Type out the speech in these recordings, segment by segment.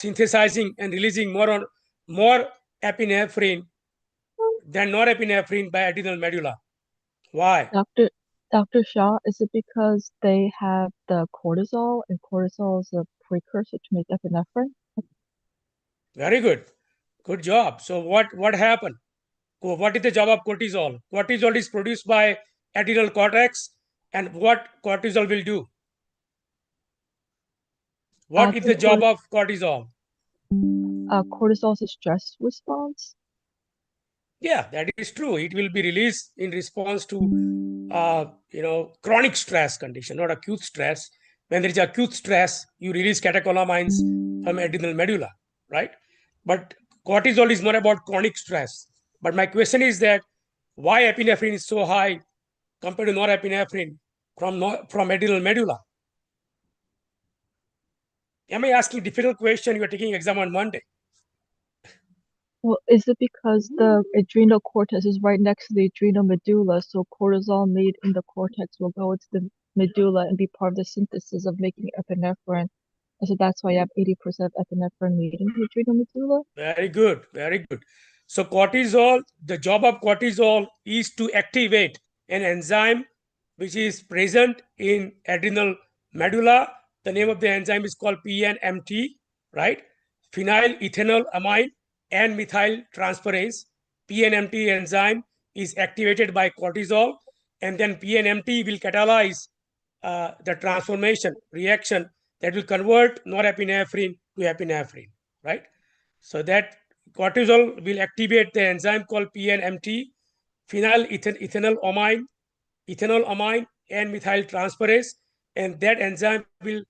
synthesizing and releasing more epinephrine than norepinephrine by adrenal medulla. Why? Dr. Shah, is it because they have the cortisol and cortisol is a precursor to make epinephrine? Very good. Good job. So what happened? What is the job of cortisol? Cortisol is produced by adrenal cortex, and what cortisol will do? What is the job of cortisol? Cortisol is a stress response. Yeah, that is true. It will be released in response to chronic stress condition, not acute stress. When there is acute stress, you release catecholamines from adrenal medulla, right? But cortisol is more about chronic stress. But my question is that why epinephrine is so high compared to norepinephrine from adrenal medulla? Am I asking difficult question? You are taking exam on Monday. Well, is it because the adrenal cortex is right next to the adrenal medulla, so cortisol made in the cortex will go into the medulla and be part of the synthesis of making epinephrine? And so that's why you have 80% of epinephrine made in the adrenal medulla? Very good, very good. So cortisol, the job of cortisol is to activate an enzyme which is present in adrenal medulla. The name of the enzyme is called PNMT, right? Phenylethylamine and methyl transferase. PNMT enzyme is activated by cortisol, and then PNMT will catalyze the transformation reaction that will convert norepinephrine to epinephrine, right? So that cortisol will activate the enzyme called PNMT, phenylethylamine, ethanolamine, and methyl transferase, and that enzyme will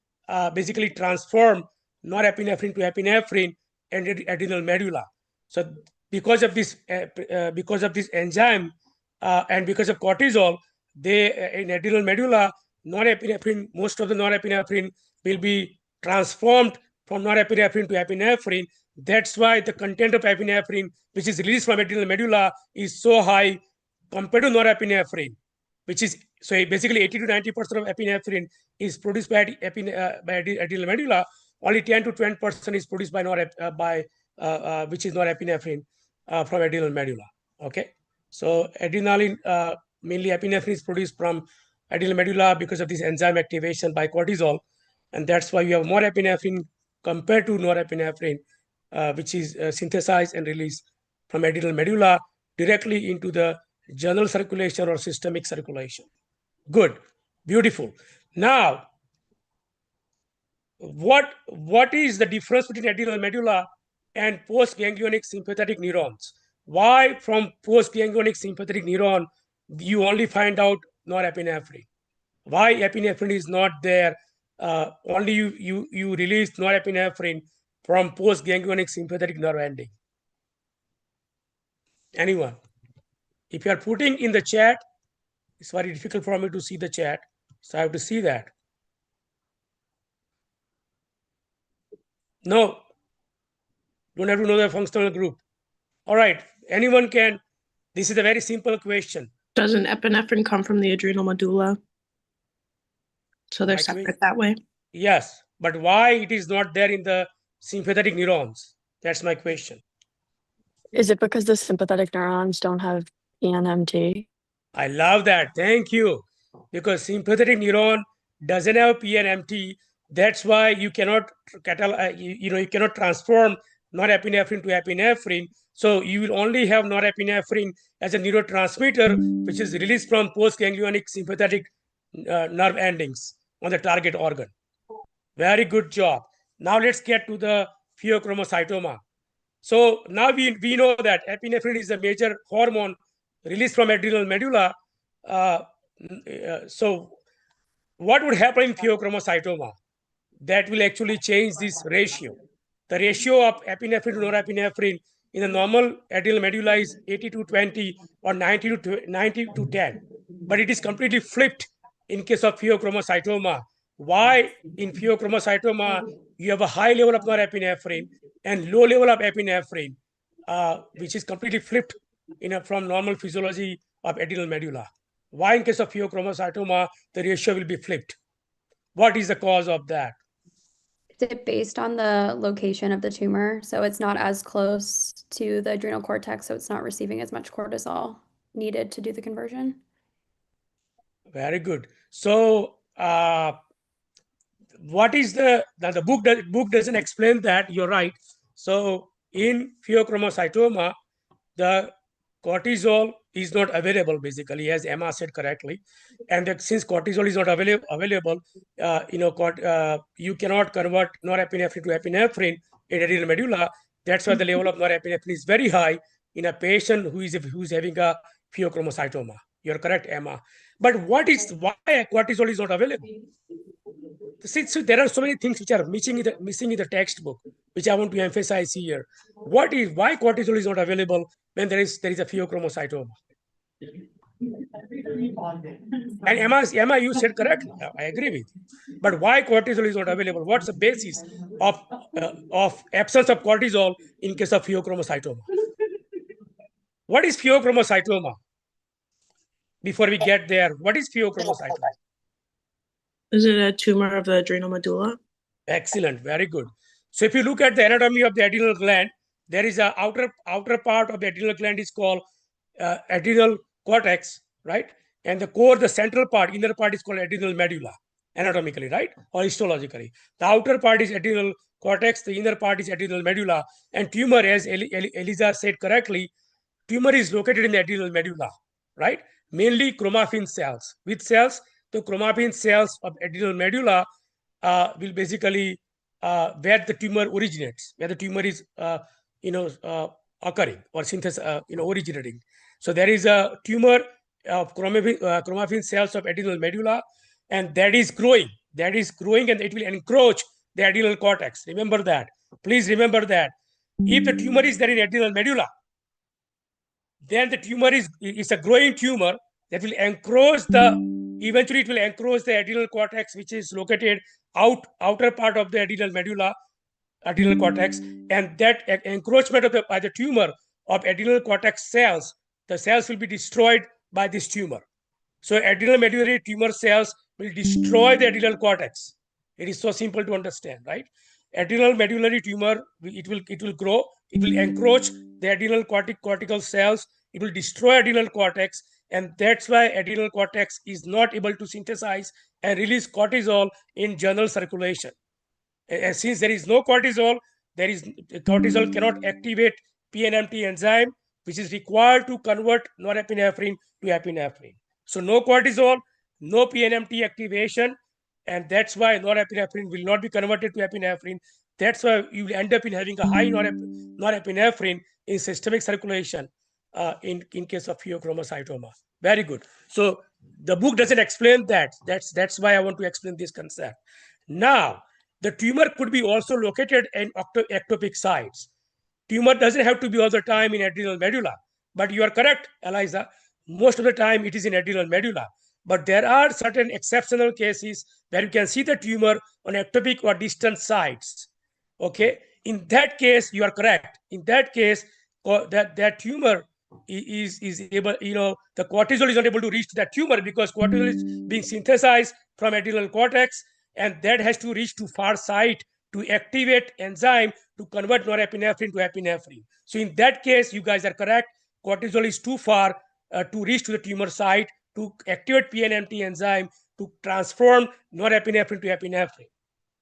basically transform norepinephrine to epinephrine and adrenal medulla. So because of this enzyme and because of cortisol, they in adrenal medulla, norepinephrine, most of the norepinephrine will be transformed from norepinephrine to epinephrine. That's why the content of epinephrine, which is released from adrenal medulla, is so high compared to norepinephrine, which is so basically 80 to 90% of epinephrine is produced by adrenal medulla. Only 10 to 20% is produced by which is norepinephrine from adrenal medulla. Okay, so adrenaline, mainly epinephrine is produced from adrenal medulla because of this enzyme activation by cortisol, and that's why you have more epinephrine compared to norepinephrine, which is synthesized and released from adrenal medulla directly into the general circulation or systemic circulation. Good, beautiful. Now, what is the difference between adrenal medulla and postganglionic sympathetic neurons? Why from postganglionic sympathetic neuron you only find out norepinephrine? Why epinephrine is not there? Only you release norepinephrine from postganglionic sympathetic nerve ending. Anyone? If you are putting in the chat, it's very difficult for me to see the chat, so I have to see that. No, don't have to know the functional group. All right, anyone can. This is a very simple question. Doesn't epinephrine come from the adrenal medulla? So they're separate that way? Yes, but why it is not there in the sympathetic neurons? That's my question. Is it because the sympathetic neurons don't have PNMT? I love that. Thank you. Because sympathetic neuron doesn't have PNMT. That's why you cannot you cannot transform norepinephrine to epinephrine. So you will only have norepinephrine as a neurotransmitter, which is released from postganglionic sympathetic nerve endings on the target organ. Very good job. Now let's get to the pheochromocytoma. So now we know that epinephrine is a major hormone released from adrenal medulla. So what would happen in pheochromocytoma? That will actually change this ratio. The ratio of epinephrine to norepinephrine in the normal adrenal medulla is 80 to 20 or 90 to 10. But it is completely flipped in case of pheochromocytoma. Why in pheochromocytoma you have a high level of norepinephrine and low level of epinephrine, which is completely flipped from normal physiology of adrenal medulla. Why in case of pheochromocytoma the ratio will be flipped? What is the cause of that? it based on the location of the tumor? So it's not as close to the adrenal cortex, so it's not receiving as much cortisol needed to do the conversion? Very good. So what is the book doesn't explain that, you're right. So in pheochromocytoma, the cortisol is not available, basically, as Emma said correctly. And that since cortisol is not available, you cannot convert norepinephrine to epinephrine in adrenal medulla. That's why the level of norepinephrine is very high in a patient who's having a pheochromocytoma. You're correct, Emma. But why cortisol is not available? So there are so many things which are missing in the textbook, which I want to emphasize here. Why cortisol is not available when there is a pheochromocytoma? And Emma, you said correctly. I agree with you. But why cortisol is not available? What's the basis of absence of cortisol in case of pheochromocytoma? What is pheochromocytoma? Before we get there, what is pheochromocytoma? Is it a tumor of the adrenal medulla? Excellent, very good. So if you look at the anatomy of the adrenal gland, there is a outer part of the adrenal gland is called adrenal cortex, right? And the central part, inner part is called adrenal medulla, anatomically, right? Or histologically. The outer part is adrenal cortex, the inner part is adrenal medulla. And tumor, as Eliza said correctly, tumor is located in the adrenal medulla, right? Mainly chromaffin cells. Which cells? The chromaffin cells of adrenal medulla will basically where the tumor originates, where the tumor is occurring or originating. So there is a tumor of chromaffin cells of adrenal medulla, and that is growing, and it will encroach the adrenal cortex. Remember that. Please remember that. If the tumor is there in adrenal medulla, then the tumor is a growing tumor that will eventually it will encroach the adrenal cortex, which is located outer part of the adrenal medulla, adrenal cortex, and that encroachment by the tumor of adrenal cortex cells, the cells will be destroyed by this tumor. So adrenal medullary tumor cells will destroy the adrenal cortex. It is so simple to understand, right? Adrenal medullary tumor, it will grow, it will encroach the adrenal cortical cells, it will destroy adrenal cortex, and that's why adrenal cortex is not able to synthesize and release cortisol in general circulation. And since there is no cortisol, cortisol cannot activate PNMT enzyme, which is required to convert norepinephrine to epinephrine. So no cortisol, no PNMT activation, and that's why norepinephrine will not be converted to epinephrine. That's why you will end up in having a high norepinephrine in systemic circulation in case of pheochromocytoma. Very good. So the book doesn't explain that. That's why I want to explain this concept. Now, the tumor could be also located in ectopic sites. Tumor doesn't have to be all the time in adrenal medulla, but you are correct, Eliza. Most of the time it is in adrenal medulla. But there are certain exceptional cases where you can see the tumor on ectopic or distant sites. Okay, in that case, you are correct. In that case, that tumor is able, the cortisol is not able to reach that tumor because cortisol is being synthesized from adrenal cortex, and that has to reach to far site to activate enzyme to convert norepinephrine to epinephrine. So in that case, you guys are correct. Cortisol is too far to reach to the tumor site to activate PNMT enzyme to transform norepinephrine to epinephrine.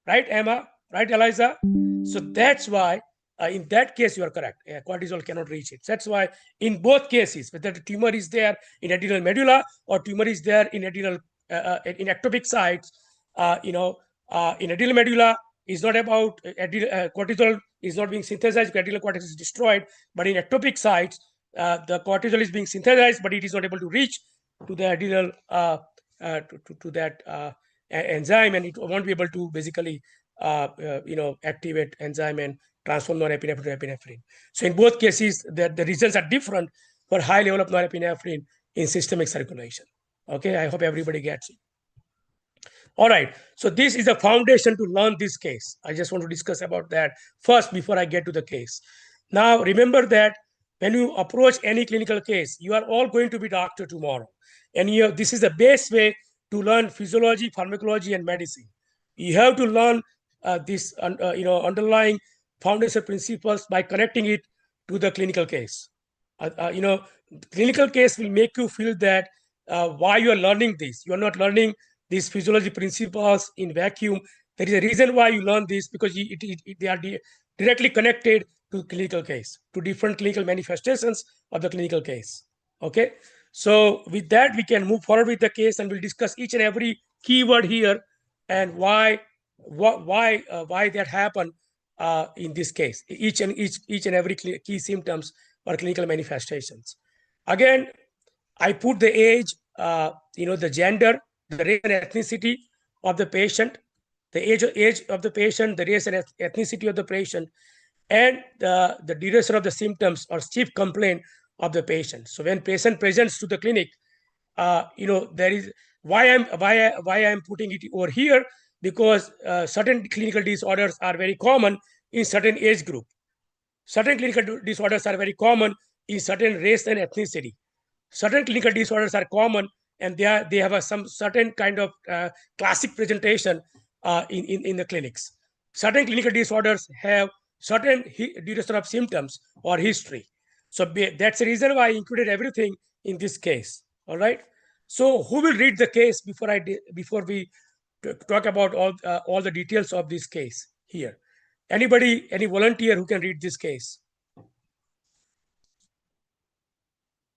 Right, Emma? Right, Eliza? So that's why in that case, you are correct. Cortisol cannot reach it. That's why in both cases, whether the tumor is there in adrenal medulla or tumor is there in adrenal in ectopic sites, in adrenal medulla is not about cortisol is not being synthesized. Adrenal cortex is destroyed, but in ectopic sites, the cortisol is being synthesized, but it is not able to reach to the adrenal to that enzyme, and it won't be able to basically activate enzyme and transform norepinephrine to epinephrine. So in both cases, the results are different for high level of norepinephrine in systemic circulation. Okay, I hope everybody gets it. All right, so this is the foundation to learn this case. I just want to discuss about that first before I get to the case. Now, remember that when you approach any clinical case, you are all going to be doctor tomorrow. And this is the best way to learn physiology, pharmacology, and medicine. You have to learn this underlying foundation principles by connecting it to the clinical case. Clinical case will make you feel that why you are learning this. You are not learning these physiology principles in vacuum. There is a reason why you learn this, because they are directly connected to clinical case, to different clinical manifestations of the clinical case. Okay, so with that we can move forward with the case, and we'll discuss each and every keyword here and why that happened in this case. Each and every key symptoms or clinical manifestations. Again, I put the age, the gender, the race and ethnicity of the patient, the age of the patient, the race and ethnicity of the patient, and the duration of the symptoms or chief complaint of the patient. So when patient presents to the clinic, there is why I'm putting it over here, because certain clinical disorders are very common in certain age group. Certain clinical disorders are very common in certain race and ethnicity. Certain clinical disorders are common, and they have some certain kind of classic presentation in the clinics. Certain clinical disorders have certain duration of symptoms or history. So that's the reason why I included everything in this case. All right. So who will read the case before we talk about all the details of this case here? Anybody, any volunteer who can read this case?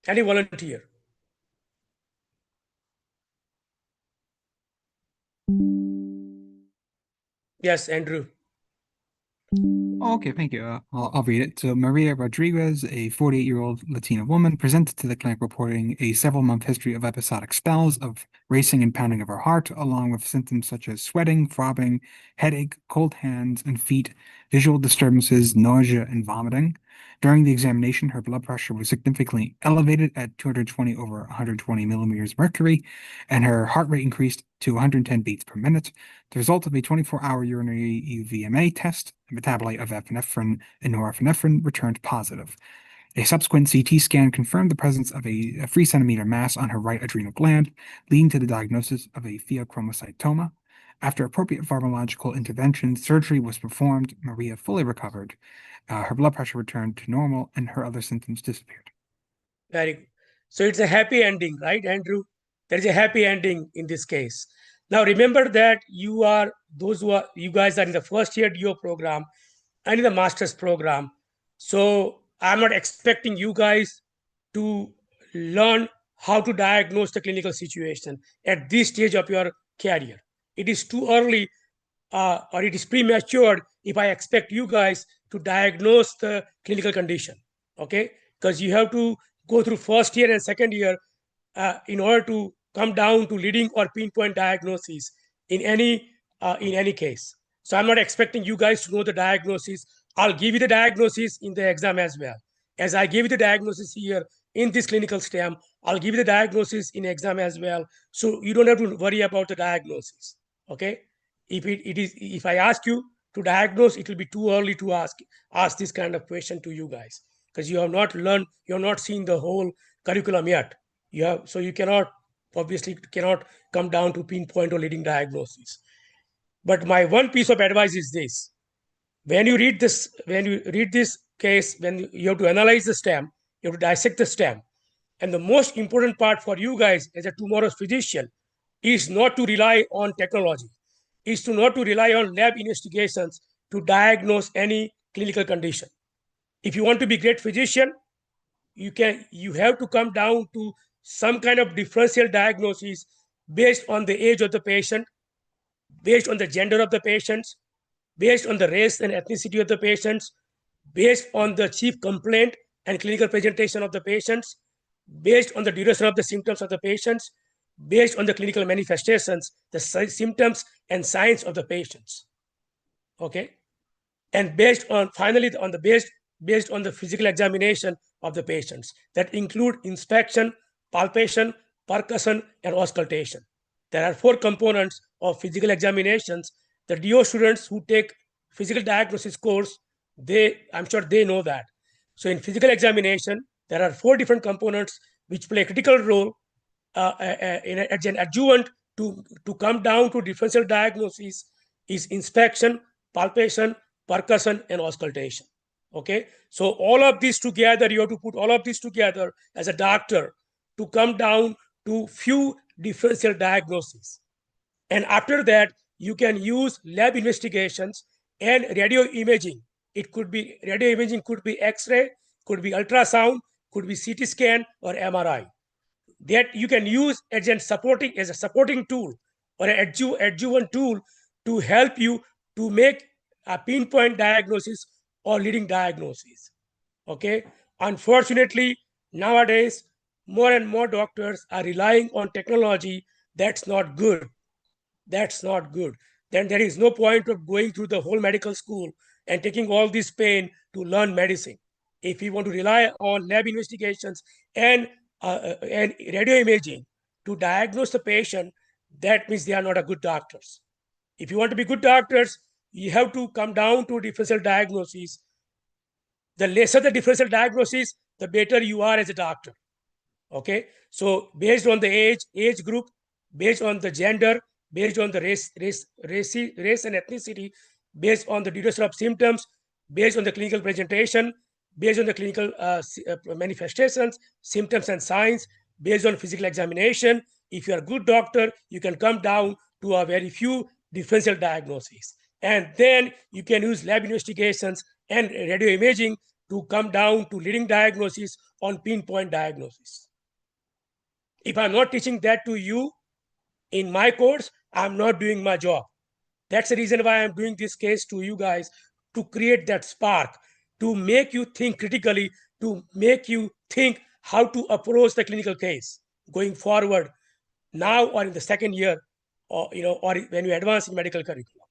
Any volunteer? Yes, Andrew. Okay, thank you. I'll read it. So Maria Rodriguez, a 48-year-old Latina woman, presented to the clinic reporting a several-month history of episodic spells of racing and pounding of her heart, along with symptoms such as sweating, throbbing, headache, cold hands and feet, visual disturbances, nausea, and vomiting. During the examination, her blood pressure was significantly elevated at 220 over 120 millimeters mercury, and her heart rate increased to 110 beats per minute. The result of a 24-hour urinary UVMA test, a metabolite of epinephrine and norepinephrine, returned positive. A subsequent CT scan confirmed the presence of a 3-centimeter mass on her right adrenal gland, leading to the diagnosis of a pheochromocytoma. After appropriate pharmacological intervention, surgery was performed. Maria fully recovered. Her blood pressure returned to normal, and her other symptoms disappeared. Very good. So it's a happy ending, right, Andrew? There is a happy ending in this case. Now remember that you guys are in the first year DO program and in the master's program. So I'm not expecting you guys to learn how to diagnose the clinical situation at this stage of your career. It is too early or it is premature if I expect you guys to diagnose the clinical condition, okay? Because you have to go through first year and second year in order to come down to leading or pinpoint diagnosis in any case. So I'm not expecting you guys to know the diagnosis. I'll give you the diagnosis in the exam as well. As I gave you the diagnosis here in this clinical STEM, I'll give you the diagnosis in exam as well. So you don't have to worry about the diagnosis, okay? If I ask you to diagnose, it will be too early to ask this kind of question to you guys, because you have not learned, you have not seen the whole curriculum yet. So you obviously cannot come down to pinpoint or leading diagnosis. But my one piece of advice is this: when you read this case, when you have to analyze the STEM, you have to dissect the STEM. And the most important part for you guys as a tomorrow's physician is not to rely on technology, is to not to rely on lab investigations to diagnose any clinical condition. If you want to be a great physician, you have to come down to some kind of differential diagnosis based on the age of the patient, based on the gender of the patients, based on the race and ethnicity of the patients, based on the chief complaint and clinical presentation of the patients, based on the duration of the symptoms of the patients, based on the clinical manifestations, the symptoms and signs of the patients. Okay, and based on the physical examination of the patients that include inspection, palpation, percussion, and auscultation. There are 4 components of physical examinations. The DO students who take physical diagnosis course, I'm sure they know that. So in physical examination, there are 4 different components which play a critical role as an adjuvant to come down to differential diagnosis is inspection, palpation, percussion, and auscultation. Okay, so all of these together, you have to put all of these together as a doctor to come down to few differential diagnoses. And after that, you can use lab investigations and radio imaging. It could be radio imaging, could be X-ray, could be ultrasound, could be CT scan or MRI. That you can use as a supporting tool or an adjuvant tool to help you to make a pinpoint diagnosis or leading diagnosis. Okay. Unfortunately, nowadays, more and more doctors are relying on technology. That's not good. That's not good. Then there is no point of going through the whole medical school and taking all this pain to learn medicine. If you want to rely on lab investigations and radio imaging to diagnose the patient, that means they are not a good doctors. If you want to be good doctors, you have to come down to differential diagnosis. The lesser the differential diagnosis, the better you are as a doctor. Okay, so based on the age group, based on the gender, based on the race and ethnicity, based on the duration of symptoms, based on the clinical presentation, based on the clinical manifestations, symptoms and signs, based on physical examination. If you are a good doctor, you can come down to a very few differential diagnoses. And then you can use lab investigations and radio imaging to come down to leading diagnosis on pinpoint diagnosis. If I'm not teaching that to you in my course, I'm not doing my job. That's the reason why I'm doing this case to you guys, to create that spark, to make you think critically, to make you think how to approach the clinical case going forward now or in the second year, or or when you advance in medical curriculum.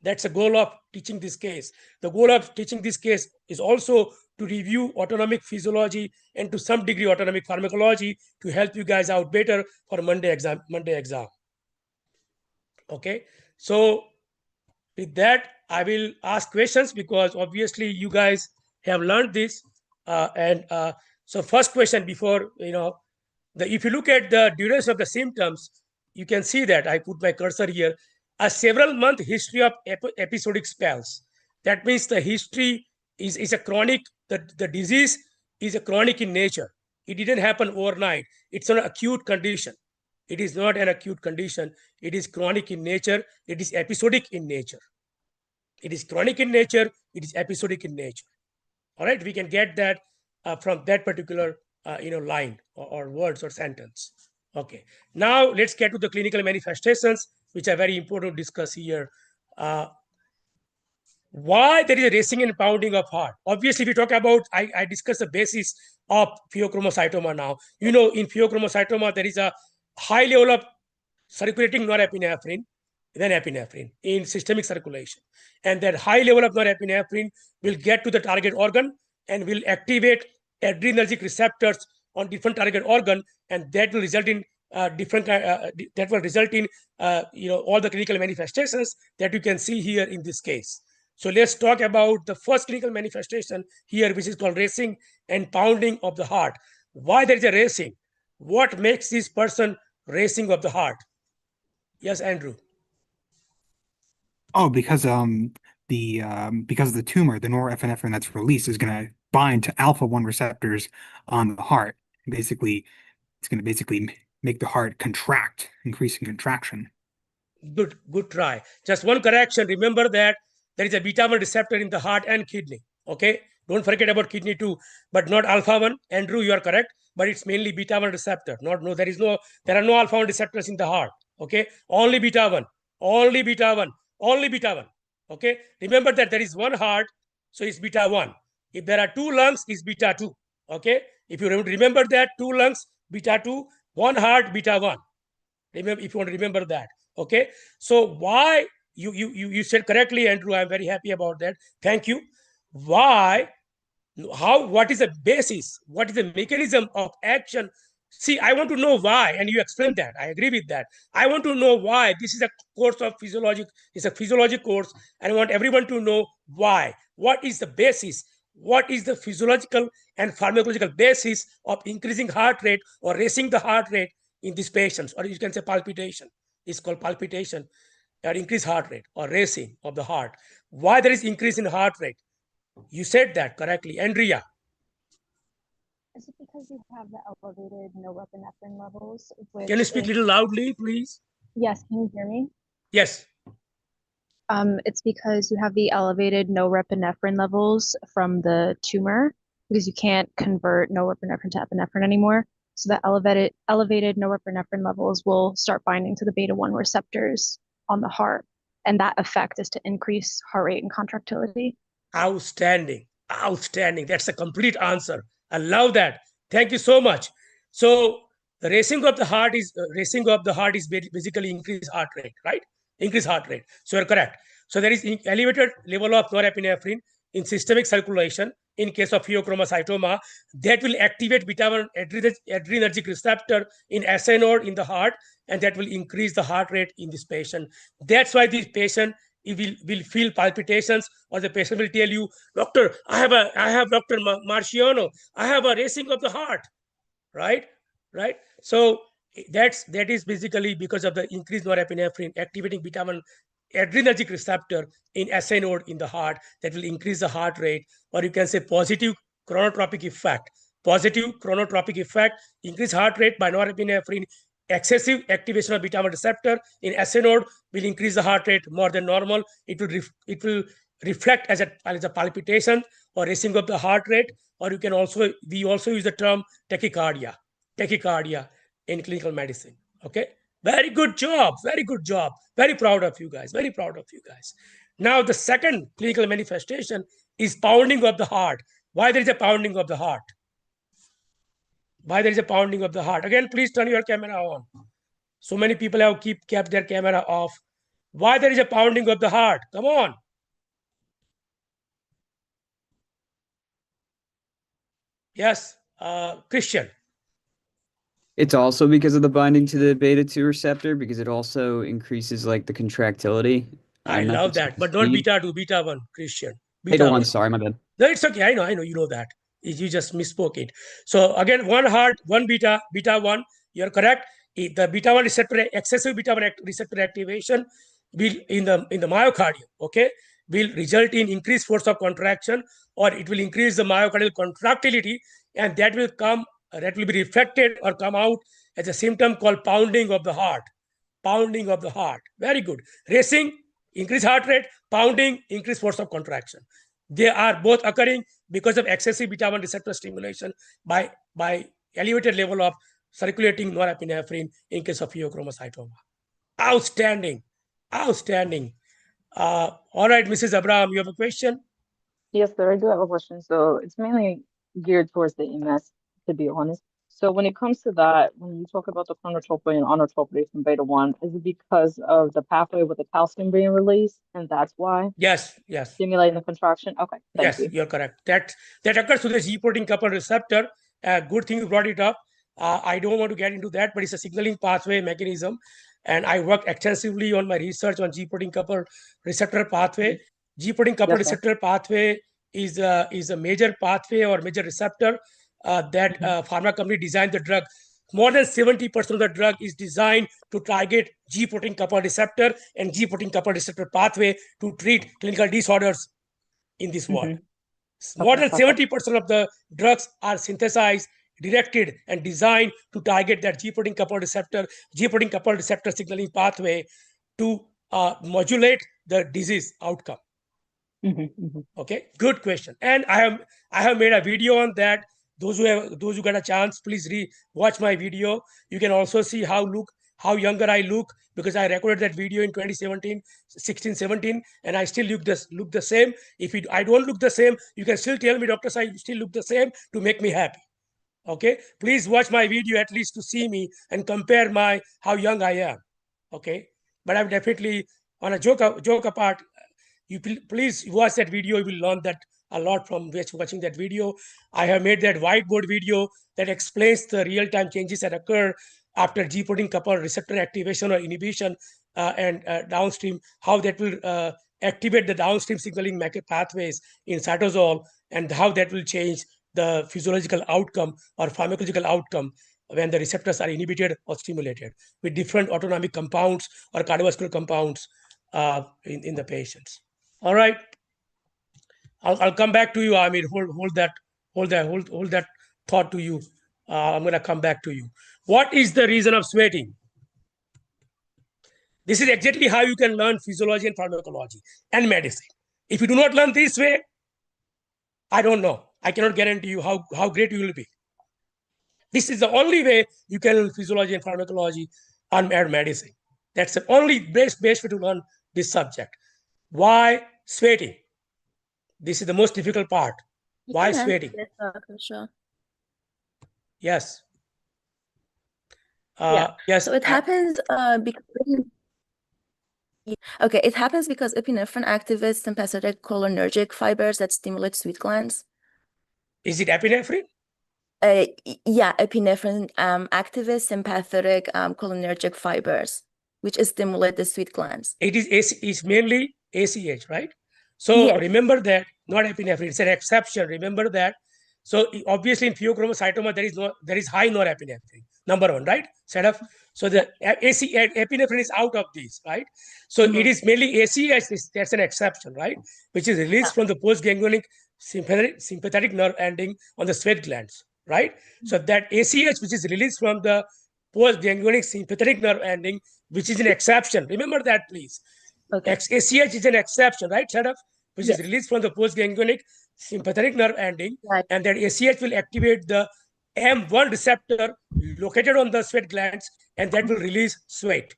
That's the goal of teaching this case. The goal of teaching this case is also to review autonomic physiology and to some degree autonomic pharmacology to help you guys out better for Monday exam. Okay, so with that, I will ask questions because obviously you guys have learned this. So first question before, if you look at the duration of the symptoms, you can see that I put my cursor here, a several month history of episodic spells. That means the history is a chronic, the disease is a chronic in nature. It didn't happen overnight. It's an acute condition. It is not an acute condition. It is chronic in nature. It is episodic in nature. It is chronic in nature. It is episodic in nature. All right, we can get that from that particular line or words or sentence. Okay, now let's get to the clinical manifestations, which are very important to discuss here. Why there is a racing and pounding of heart? Obviously, we talk about, I discuss the basis of pheochromocytoma now. In pheochromocytoma, there is a high level of circulating norepinephrine than epinephrine in systemic circulation. And that high level of norepinephrine will get to the target organ and will activate adrenergic receptors on different target organ, and that will result in all the clinical manifestations that you can see here in this case. So let's talk about the first clinical manifestation here, which is called racing and pounding of the heart. Why there is a racing? What makes this person racing of the heart? Yes, Andrew. Oh, because because of the tumor, the norepinephrine that's released is going to bind to alpha-1 receptors on the heart. Basically, it's going to make the heart contract, increasing contraction. Good try. Just one correction. Remember that there is a beta-1 receptor in the heart and kidney. Okay, don't forget about kidney too, but not alpha-1. Andrew, you are correct, but it's mainly beta-1 receptor. There are no alpha-1 receptors in the heart. Okay, only beta-1, only beta-1, only beta-1. Okay, remember that there is one heart, so it's beta-1. If there are two lungs, it's beta-2. Okay, if you remember that, two lungs, beta-2, one heart, beta-1. Remember, if you want to remember that. Okay, so why you said correctly, Andrew. I'm very happy about that. Thank you. Why? What is the basis? What is the mechanism of action? See, I want to know why, and you explained that. I agree with that. I want to know why. This is a course of physiology. It's a physiology course, and I want everyone to know why. What is the basis? What is the physiological and pharmacological basis of increasing heart rate or raising the heart rate in these patients? Or you can say palpitation. It's called palpitation. or increased heart rate or racing of the heart. Why there is increase in heart rate? You said that correctly. Andrea. Is it because you have the elevated norepinephrine levels? Can you speak a little loudly, please? Yes, can you hear me? Yes. It's because you have the elevated norepinephrine levels from the tumor because you can't convert norepinephrine to epinephrine anymore. So the elevated norepinephrine levels will start binding to the beta-1 receptors on the heart. And that effect is to increase heart rate and contractility. Outstanding. Outstanding. That's a complete answer. I love that. Thank you so much. So the racing of the heart is basically increased heart rate, right? Increased heart rate. So you're correct. So there is elevated level of norepinephrine in systemic circulation in case of pheochromocytoma that will activate beta-1 adrenergic receptor in SA node in the heart, and that will increase the heart rate in this patient. That's why this patient will feel palpitations, or the patient will tell you, doctor, I have Dr. Marciano, I have a racing of the heart, right? So that is basically because of the increased norepinephrine activating beta-1 adrenergic receptor in SA node in the heart that will increase the heart rate, or you can say positive chronotropic effect. Positive chronotropic effect, increased heart rate by norepinephrine. Excessive activation of beta-1 receptor in SA node will increase the heart rate more than normal. It will reflect as a palpitation or racing of the heart rate, or we also use the term tachycardia in clinical medicine. Okay, very good job, very good job. Very proud of you guys, very proud of you guys. Now the second clinical manifestation is pounding of the heart. Why there is a pounding of the heart? Why there is a pounding of the heart? Again, please turn your camera on. So many people have kept their camera off. Why there is a pounding of the heart? Come on. Yes, Christian. It's also because of the binding to the beta-2 receptor, because it also increases like the contractility. I not love the that, but not speed. beta-2, beta-1, Christian. Beta-1, sorry, my bad. No, it's okay. I know, you know that. You just misspoke it. So again, one heart, one beta-1, you're correct. The beta-1 receptor, excessive beta-1 receptor activation will in the myocardium, okay, will result in increased force of contraction, or it will increase the myocardial contractility, and that will be reflected or come out as a symptom called pounding of the heart. Pounding of the heart. Very good. Racing, increased heart rate, pounding, increased force of contraction. They are both occurring because of excessive beta-1 receptor stimulation by elevated level of circulating norepinephrine in case of pheochromocytoma. Outstanding. Outstanding. All right, Mrs. Abraham, you have a question? Yes, sir. I do have a question. So it's mainly geared towards the MS, to be honest. So when it comes to that, when you talk about the chronotropin and onotropin from beta-1, is it because of the pathway with the calcium being released, and that's why? Yes. Stimulating the contraction? Okay, thank you. Yes, you're correct. That occurs to the G protein coupled receptor. Good thing you brought it up. I don't want to get into that, but it's a signaling pathway mechanism. And I work extensively on my research on G protein coupled receptor pathway. G protein coupled receptor pathway is a major pathway or major receptor that pharma company designed the drug. More than 70% of the drug is designed to target G protein coupled receptor and G protein coupled receptor pathway to treat clinical disorders in this world. More than 70% of the drugs are synthesized, directed, and designed to target that G protein coupled receptor signaling pathway to modulate the disease outcome. Okay, good question. And I have made a video on that. Those who got a chance, please watch my video. You can also see how younger I look, because I recorded that video in 2017, 16, 17, and I still look the same. If I don't look the same, you can still tell me, Dr. Sai, you still look the same, to make me happy. Okay, please watch my video at least to see me and compare how young I am. Okay, but I'm definitely, on a joke apart, you please watch that video. You will learn that a lot from watching that video. I have made that whiteboard video that explains the real-time changes that occur after G protein coupled receptor activation or inhibition and downstream, how that will activate the downstream signaling pathways in cytosol, and how that will change the physiological outcome or pharmacological outcome when the receptors are inhibited or stimulated with different autonomic compounds or cardiovascular compounds in the patients. All right. I'll come back to you. I mean, hold that thought to you. I'm going to come back to you. What is the reason of sweating? This is exactly how you can learn physiology and pharmacology and medicine. If you do not learn this way, I don't know. I cannot guarantee you how great you will be. This is the only way you can learn physiology and pharmacology and medicine. That's the only best way to learn this subject. Why sweating? This is the most difficult part. Why sweating? Yes. Yes. So it happens because it happens because epinephrine activates sympathetic cholinergic fibers that stimulate sweet glands. Is it epinephrine? Yeah, epinephrine activates sympathetic cholinergic fibers, which stimulate the sweet glands. It's mainly ACH, right? So remember that, not epinephrine. It's an exception. Remember that. So obviously in pheochromocytoma there is high norepinephrine. Number one, right? Set up. So the epinephrine is out of these, right? So it is mainly ACH. That's an exception, right? Which is released from the postganglionic sympathetic nerve ending on the sweat glands, right? So that ACH, which is released from the postganglionic sympathetic nerve ending, which is an exception. Remember that, please. ACH is an exception, right? Set up, which is released from the postganglionic sympathetic nerve ending, and that ACH will activate the M1 receptor located on the sweat glands, and that will release sweat.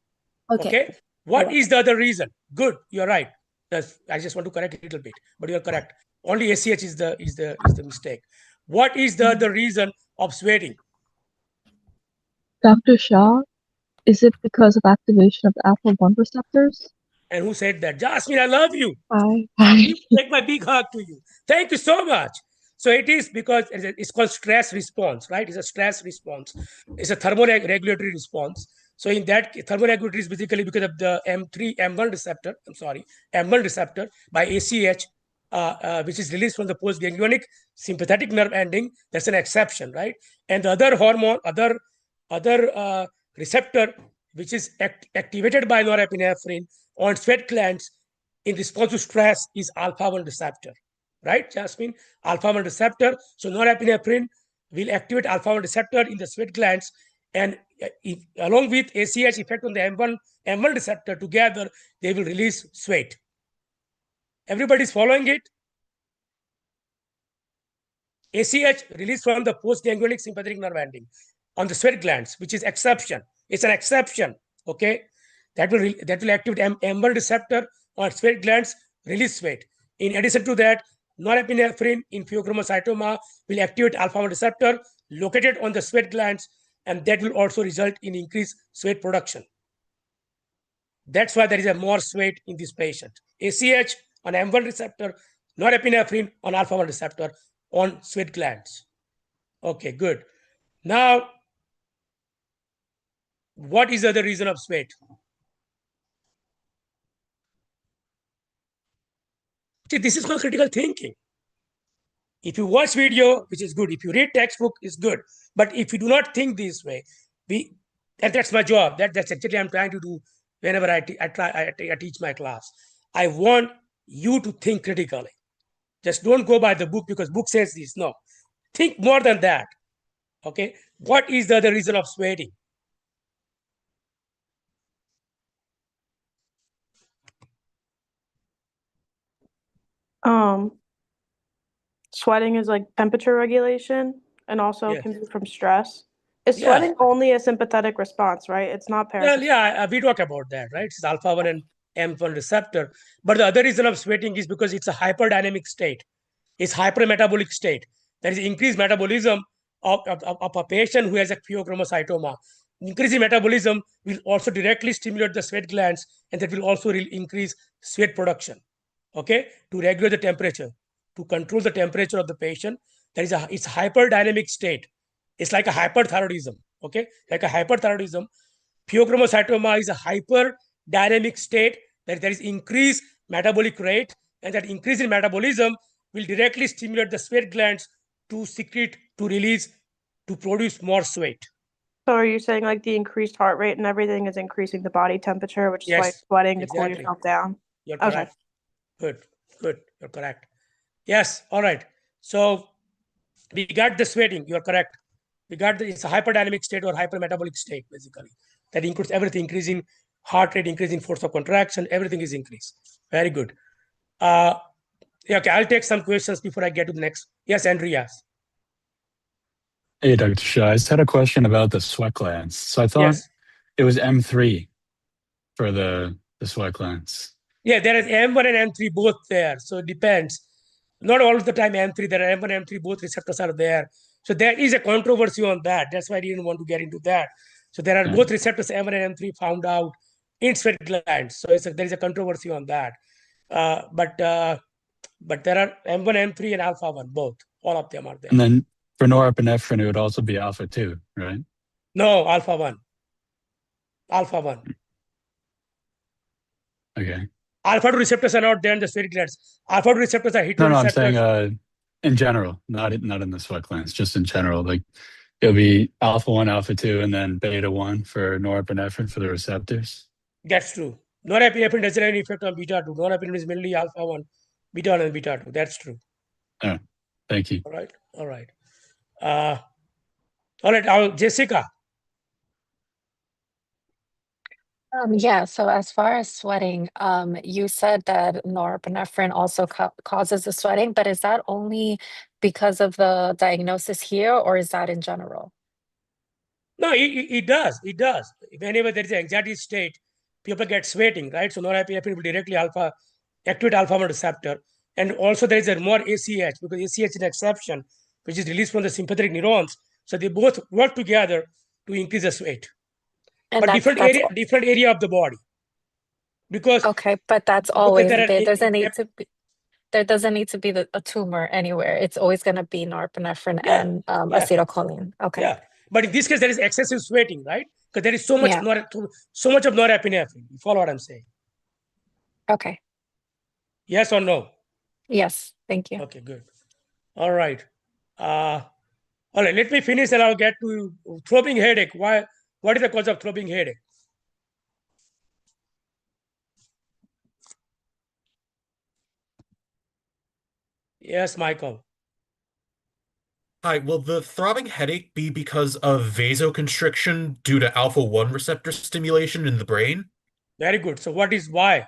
Okay. What is the other reason? Good, you're right. I just want to correct it a little bit, but you're correct. Only ACH is the mistake. What is the other reason of sweating? Dr. Shah, is it because of activation of the alpha-1 receptors? And who said that? Jasmine, I love you. Hi. Take my big hug to you. Thank you so much. So it is because it's called stress response, right? It's a stress response. It's a thermoregulatory response. So in that, thermoregulatory is basically because of the M1 receptor by ACH, which is released from the postganglionic sympathetic nerve ending. That's an exception, right? And the other hormone, other receptor, which is activated by norepinephrine on sweat glands in response to stress, is alpha-1 receptor, right, Jasmine? Alpha-1 receptor. So norepinephrine will activate alpha-1 receptor in the sweat glands, and along with ACH effect on the M1 receptor together, they will release sweat. Everybody's following it? ACH released from the postganglionic sympathetic nerve ending on the sweat glands, which is exception. It's an exception. Okay, that will activate M1 receptor on sweat glands, release sweat. In addition to that, norepinephrine in pheochromocytoma will activate alpha-1 receptor located on the sweat glands, and that will also result in increased sweat production. That's why there is a more sweat in this patient. ACH on M1 receptor, norepinephrine on alpha-1 receptor on sweat glands. Okay, good. Now, what is the other reason of sweat? See, this is called critical thinking. If you watch video, which is good. If you read textbook, it's good. But if you do not think this way, and that's my job. That's actually I'm trying to do whenever I teach my class. I want you to think critically. Just don't go by the book because book says this. No, think more than that. Okay, what is the other reason of sweating? Sweating is like temperature regulation and also Yes. can be from stress. Is sweating only a sympathetic response, right? It's not parasympathetic. Well, yeah, we talk about that, right? It's alpha-1 and M1 receptor. But the other reason of sweating is because it's a hyperdynamic state. It's hypermetabolic state. There is increased metabolism of a patient who has a pheochromocytoma. Increasing metabolism will also directly stimulate the sweat glands, and that will also increase sweat production. Okay, to regulate the temperature, to control the temperature of the patient. It's a hyperdynamic state. It's like a hyperthyroidism. Okay, like a hyperthyroidism. Pheochromocytoma is a hyperdynamic state that there is increased metabolic rate, and that increase in metabolism will directly stimulate the sweat glands to secrete, to release, to produce more sweat. So are you saying like the increased heart rate and everything is increasing the body temperature, which is why you're Yes, sweating to cool exactly. yourself down? You're Okay. correct. Good. You're correct. Yes, all right. So we got the sweating. You're correct. We got it's a hyperdynamic state or hypermetabolic state, basically. That includes everything, increasing heart rate, increasing force of contraction, everything is increased. Very good. Yeah, okay, I'll take some questions before I get to the next. Yes, Andreas. Hey, Dr. Shah, I just had a question about the sweat glands. So I thought Yes. it was M3 for the sweat glands. Yeah, there is M1 and M3 both there. So it depends. Not all of the time M3, there are M1 and M3, both receptors are there. So there is a controversy on that. That's why I didn't want to get into that. So there are Yeah. both receptors M1 and M3 found out in sweat glands. So there is a controversy on that. But there are M1, M3, and alpha 1, both. All of them are there. And then for norepinephrine, it would also be alpha 2, right? No, alpha 1. Alpha 1. Okay. Alpha 2 receptors are not there in the sweat glands. Alpha 2 receptors are No, I'm heteroreceptors. saying in general, not in the sweat glands, just in general. Like it'll be alpha 1, alpha 2, and then beta 1 for norepinephrine for the receptors. That's true. Norepinephrine doesn't have any effect on beta 2. Norepinephrine is mainly alpha 1, beta 1, and beta 2. That's true. Oh, thank you. All right. All right. Jessica. Yeah, so as far as sweating, you said that norepinephrine also causes the sweating, but is that only because of the diagnosis here, or is that in general? No, it does. It does. Whenever there is an anxiety state, people get sweating, right? So norepinephrine will directly activate alpha 1 receptor. And also there is a more ACH, because ACH is an exception, which is released from the sympathetic neurons. So they both work together to increase the sweat. And But different area of the body. Because okay, but that's always there doesn't need to be. There doesn't need to be a tumor anywhere. It's always going to be norepinephrine and acetylcholine. Okay. Yeah, but in this case, there is excessive sweating, right? Because there is so much of norepinephrine. You follow what I'm saying? Okay. Yes or no? Yes. Thank you. Okay, good. All right. All right. Let me finish, and I'll get to throbbing headache. Why? What is the cause of throbbing headache? Yes, Michael. Hi, will the throbbing headache be because of vasoconstriction due to alpha 1 receptor stimulation in the brain? Very good. So why?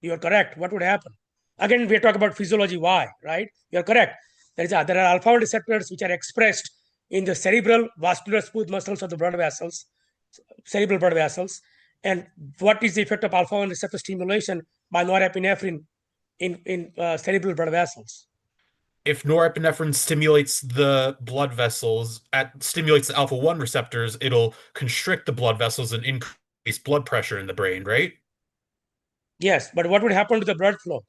You are correct. What would happen? Again, we talk about physiology, why, right? You are correct. There are alpha 1 receptors which are expressed in the cerebral vascular smooth muscles of the blood vessels, cerebral blood vessels. And what is the effect of alpha 1 receptor stimulation by norepinephrine in cerebral blood vessels? If norepinephrine stimulates the blood vessels, stimulates the alpha 1 receptors, it'll constrict the blood vessels and increase blood pressure in the brain, right? Yes, but what would happen to the blood flow?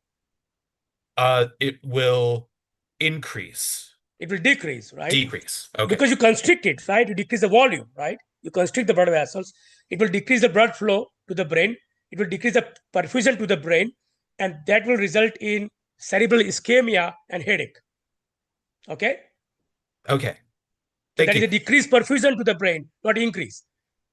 It will increase. It will decrease, right? Decrease. Okay. Because you constrict it, right? You decrease the volume, right? You constrict the blood vessels. It will decrease the blood flow to the brain. It will decrease the perfusion to the brain, and that will result in cerebral ischemia and headache. Okay? Okay. So that is a decreased perfusion to the brain, not increase.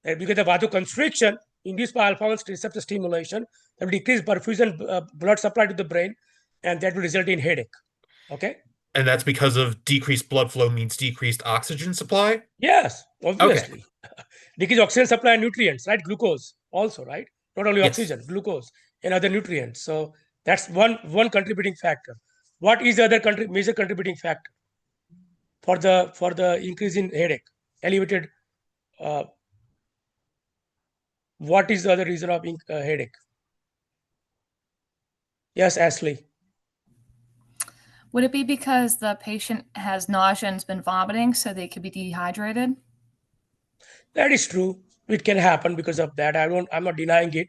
Because the vasoconstriction induced by alpha 1 receptor stimulation, that will decrease perfusion, blood supply to the brain, and that will result in headache. Okay? And that's because of decreased blood flow means decreased oxygen supply? Yes, obviously. Okay. Decreased oxygen supply and nutrients, right? Glucose also, right? Not only oxygen, glucose and other nutrients. So that's one contributing factor. What is the other major contributing factor for the increase in headache? Elevated. What is the other reason of headache? Yes, Ashley. Would it be because the patient has nausea and has been vomiting, so they could be dehydrated? That is true. It can happen because of that. I'm not denying it.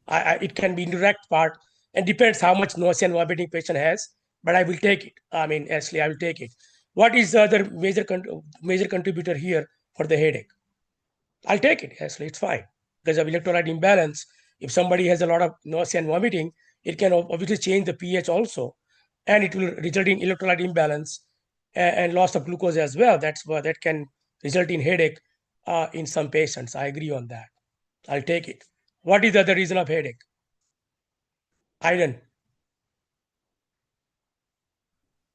It can be indirect part, and depends how much nausea and vomiting patient has. But I will take it. I mean, Ashley, I will take it. What is the other major contributor here for the headache? I'll take it, Ashley. It's fine because of electrolyte imbalance. If somebody has a lot of nausea and vomiting, it can obviously change the pH also, and it will result in electrolyte imbalance and loss of glucose as well. That can result in headache in some patients. I agree on that. I'll take it. What is the other reason of headache? Iron.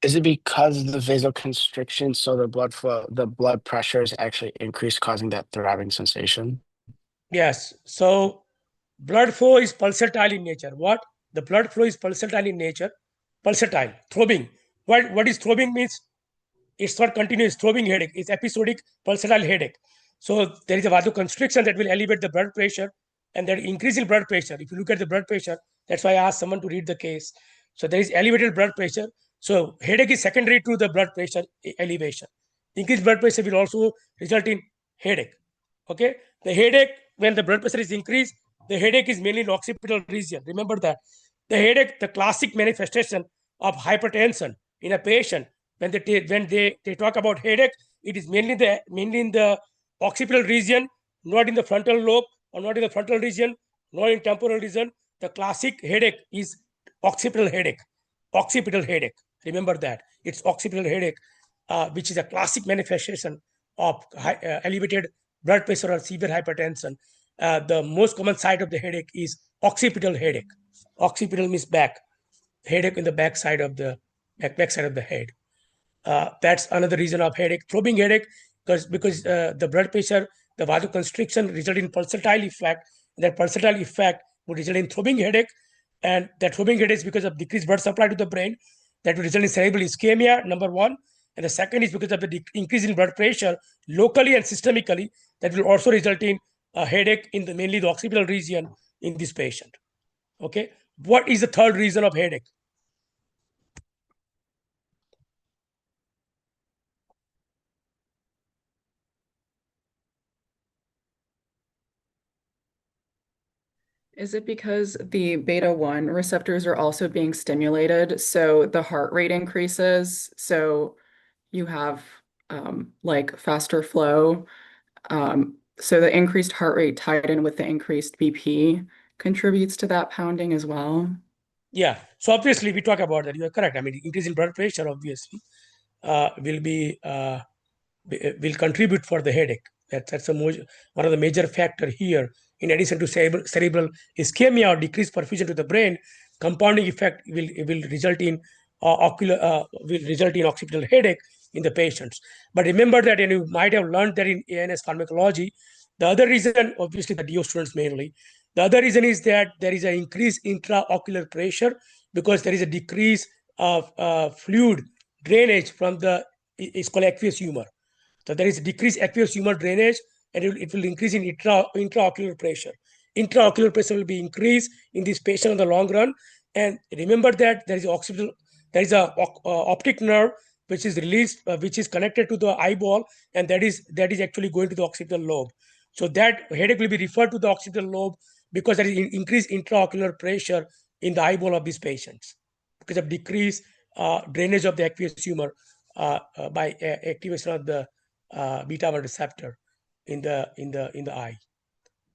Is it because of the vasoconstriction, so the blood flow, the blood pressure is actually increased, causing that throbbing sensation? Yes. So blood flow is pulsatile in nature. What? The blood flow is pulsatile in nature. Pulsatile, throbbing. What is throbbing means? It's not continuous throbbing headache. It's episodic pulsatile headache. So there is a vasoconstriction that will elevate the blood pressure, and that increase in blood pressure. If you look at the blood pressure, that's why I asked someone to read the case. So there is elevated blood pressure. So headache is secondary to the blood pressure elevation. Increased blood pressure will also result in headache. Okay, the headache, when the blood pressure is increased, the headache is mainly in the occipital region. Remember that the headache, the classic manifestation of hypertension in a patient, when they talk about headache, it is mainly in the occipital region, not in the frontal lobe, or not in the frontal region, not in temporal region. The classic headache is occipital headache. Occipital headache. Remember that it's occipital headache, which is a classic manifestation of elevated blood pressure or severe hypertension. The most common site of the headache is occipital headache. Occipital means back. Headache in the back side of the head. That's another reason of headache. Throbbing headache, because the blood pressure, the vasoconstriction result in pulsatile effect. That pulsatile effect would result in throbbing headache, and that throbbing headache is because of decreased blood supply to the brain. That would result in cerebral ischemia, number one. And the second is because of the increase in blood pressure locally and systemically. That will also result in a headache in mainly the occipital region in this patient. Okay. What is the third reason of headache? Is it because the beta 1 receptors are also being stimulated, so the heart rate increases, so you have like faster flow? So the increased heart rate tied in with the increased BP contributes to that pounding as well? Yeah. So obviously we talk about that. You are correct. I mean, increase in blood pressure obviously will contribute for the headache. That's one of the major factor here. In addition to cerebral ischemia or decreased perfusion to the brain, compounding effect will result in occipital headache in the patients. But remember that, and you might have learned that in ANS pharmacology, the other reason, obviously the DO students mainly, the other reason is that there is an increased intraocular pressure because there is a decrease of fluid drainage from the, it's called aqueous humor. So there is decreased aqueous humor drainage, and it will increase in intraocular pressure. Intraocular pressure will be increased in this patient in the long run. And remember that there is a optic nerve which is released, which is connected to the eyeball, and that is actually going to the occipital lobe. So that headache will be referred to the occipital lobe because there is increased intraocular pressure in the eyeball of these patients because of decreased drainage of the aqueous humor by activation of the beta 1 receptor in the eye.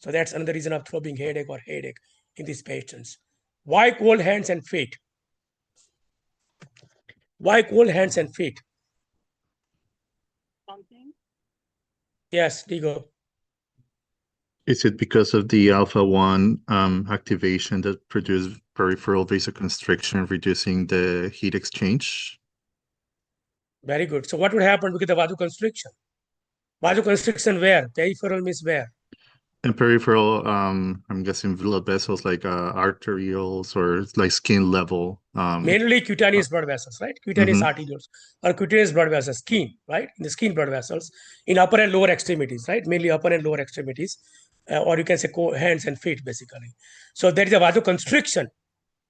So that's another reason of throbbing headache or headache in these patients. Why cold hands and feet? Why cold hands and feet? Yes, Diego. Is it because of the alpha-1 activation that produces peripheral vasoconstriction, reducing the heat exchange? Very good. So what would happen because of vasoconstriction? Vasoconstriction where? Peripheral means where? And peripheral, I'm guessing blood vessels like arterioles or like skin level. Mainly cutaneous blood vessels, right? Cutaneous arterioles or cutaneous blood vessels, skin, right? In the skin blood vessels, in upper and lower extremities, right? Mainly upper and lower extremities, or you can say hands and feet, basically. So there is a vasoconstriction,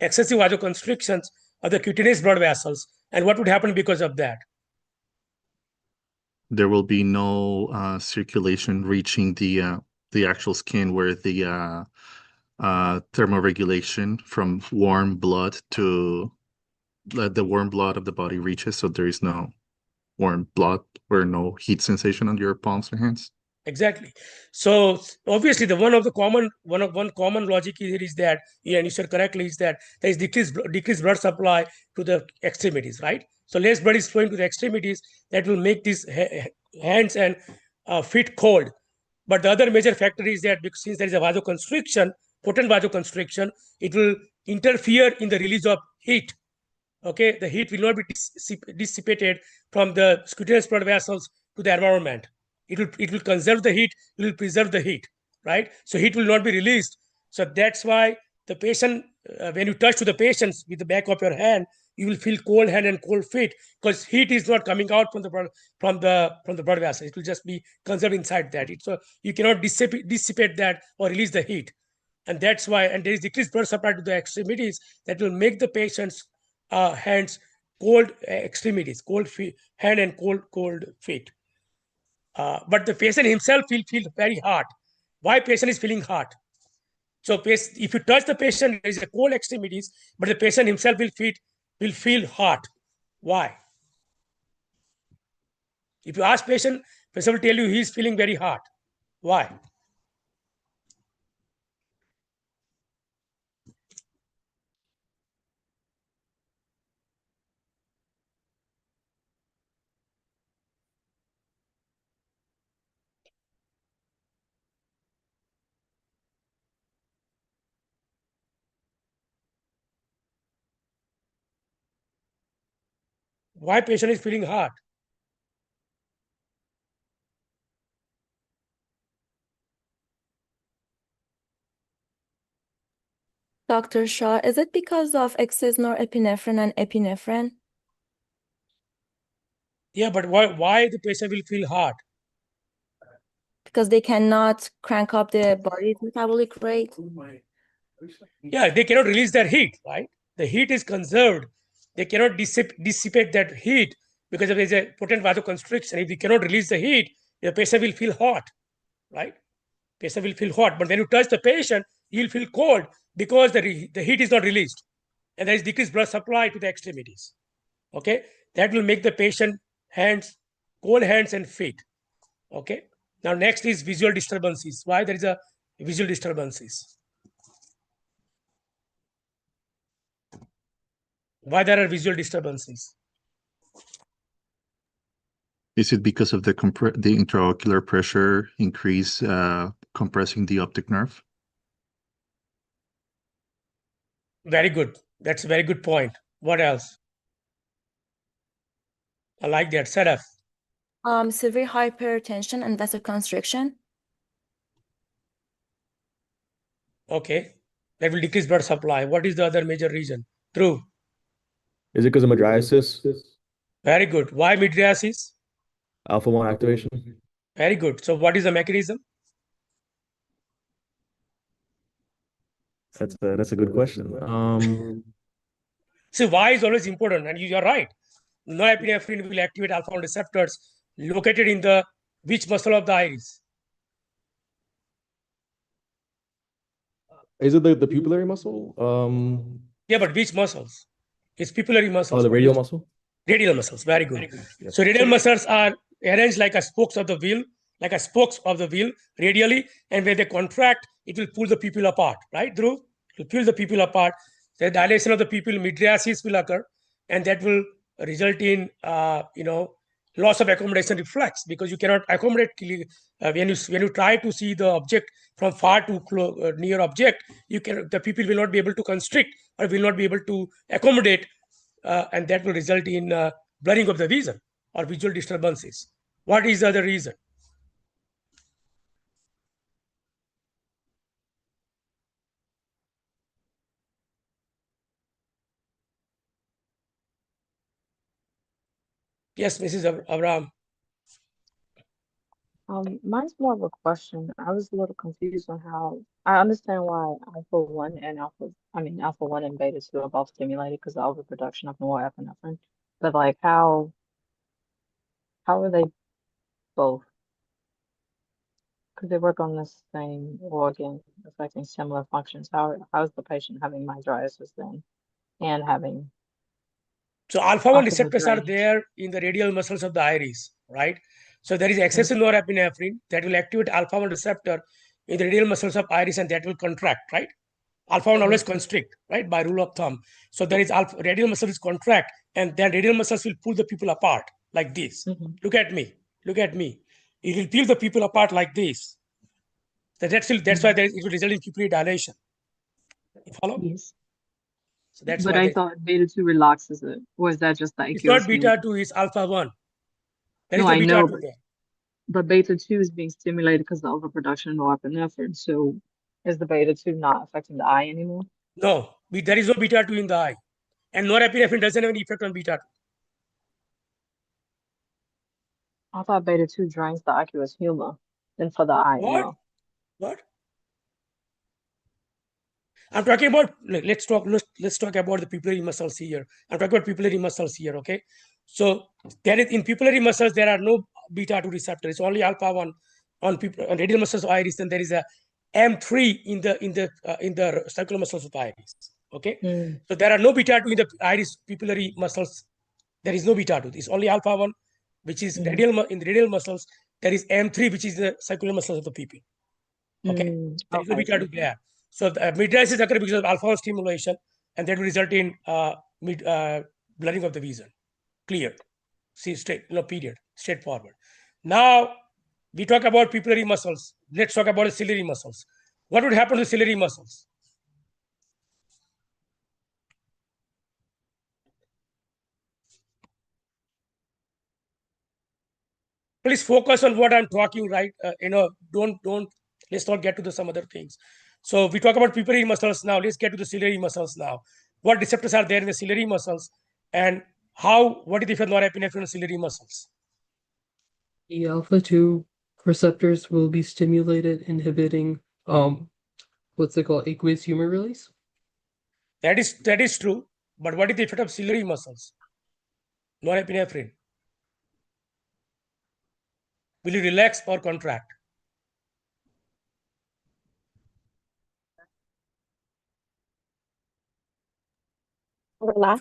excessive vasoconstrictions of the cutaneous blood vessels. And what would happen because of that? There will be no circulation reaching the actual skin where the thermoregulation from warm blood to the warm blood of the body reaches. So there is no warm blood or no heat sensation on your palms or hands. Exactly. So obviously, one common logic here is that, and you said correctly, is that there is decreased blood supply to the extremities, right? So less blood is flowing to the extremities that will make these hands and feet cold. But the other major factor is that because since there is a vasoconstriction, potent vasoconstriction, it will interfere in the release of heat. Okay, the heat will not be dissipated from the cutaneous blood vessels to the environment. It will conserve the heat, it will preserve the heat, right? So heat will not be released. So that's why the patient, when you touch to the patients with the back of your hand, you will feel cold hand and cold feet because heat is not coming out from the blood vessel. It will just be conserved inside that. So you cannot dissipate that or release the heat, and that's why. And there is decreased blood supply to the extremities that will make the patient's hands cold, extremities, cold feet, hand and cold feet. But the patient himself will feel very hot. Why patient is feeling hot? So if you touch the patient, there is a cold extremities, but the patient himself will feel hot. Why? If you ask patient will tell you he is feeling very hot. Why? Why patient is feeling hot? Dr. Shaw, is it because of excess norepinephrine and epinephrine? Yeah, but why the patient will feel hot? Because they cannot crank up their body's metabolic rate? Yeah, they cannot release their heat, right? The heat is conserved. They cannot dissipate that heat because there is a potent vasoconstriction. If they cannot release the heat, the patient will feel hot, right? Patient will feel hot. But when you touch the patient, you'll feel cold because the heat is not released. And there is decreased blood supply to the extremities. Okay, that will make the patient cold hands and feet. Okay, now next is visual disturbances. Why there is a visual disturbances? Why there are visual disturbances? Is it because of the intraocular pressure increase compressing the optic nerve? Very good. That's a very good point. What else? I like that. Sadaf. Severe hypertension and vasoconstriction. Okay. That will decrease blood supply. What is the other major reason? True. Is it because of mydriasis? Very good. Why mydriasis? Alpha-1 activation? Very good. So what is the mechanism? That's a good question. See, why is always important, and you are right. Norepinephrine will activate alpha-1 receptors located in the which muscle of the iris? Is it the pupillary muscle? Yeah, but which muscles? It's pupillary muscles. Oh, the radial muscle? Radial muscles. Very good. Yes. So radial muscles are arranged like a spokes of the wheel, radially, and when they contract, it will pull the pupil apart, right, Dhruv? It will pull the pupil apart. The dilation of the pupil, mydriasis will occur, and that will result in loss of accommodation reflex, because you cannot accommodate when you try to see the object from far to near object, the pupil will not be able to constrict or will not be able to accommodate, and that will result in blurring of the vision or visual disturbances. What is the other reason? Yes, Mrs. Abraham. Mine's more of a question. I was a little confused on how I understand why alpha 1 and beta 2 are both stimulated because of overproduction of norepinephrine. But like how are they both? Because they work on the same organ, affecting similar functions. How is the patient having mydriasis then and having So alpha-1 receptors are drainage? there in the radial muscles of the iris, right? So there is excessive norepinephrine that will activate alpha-1 receptor in the radial muscles of iris, and that will contract, right? Alpha-1 always constrict, right, by rule of thumb. So there is radial muscles contract, and then radial muscles will pull the pupil apart like this. Look at me. Look at me. It will pull the pupil apart like this. That's why it will result in pupillary dilation. You follow? Yes. So that's But why I thought beta 2 relaxes it. Or is that just the it's IQ not as beta human? 2, it's alpha 1. There is No, no I beta know, 2 there. but beta 2 is being stimulated because of the overproduction of norepinephrine. So is the beta 2 not affecting the eye anymore? No, there is no beta 2 in the eye. And norepinephrine doesn't have any effect on beta 2. I thought beta 2 drains the aqueous humor. Then for the eye, What? no. What? I'm talking about, let's talk about the pupillary muscles here. I'm talking about pupillary muscles here, okay? So there is in pupillary muscles, there are no beta 2 receptors. It's only alpha 1 on radial muscles of iris, and there is a M3 in the circular muscles of iris. Okay. So there are no beta 2 in the iris pupillary muscles. There is no beta 2. It's only alpha 1, which is radial in the radial muscles. There is M3, which is the circular muscles of the pupil. Okay. There is no beta 2 there. So the mydriasis occurs because of alpha 1 stimulation, and that will result in blurring of the vision. Clear. See, straight, period. Straightforward. Now we talk about pupillary muscles. Let's talk about the ciliary muscles. What would happen to ciliary muscles? Please focus on what I'm talking, right? Don't let's not get to some other things. So we talk about pupillary muscles now. Let's get to the ciliary muscles now. What receptors are there in the ciliary muscles, and what is the effect of norepinephrine on ciliary muscles? The alpha 2 receptors will be stimulated, inhibiting what's it called, aqueous humor release. That is true. But what is the effect of ciliary muscles? Norepinephrine. Will you relax or contract? Relax.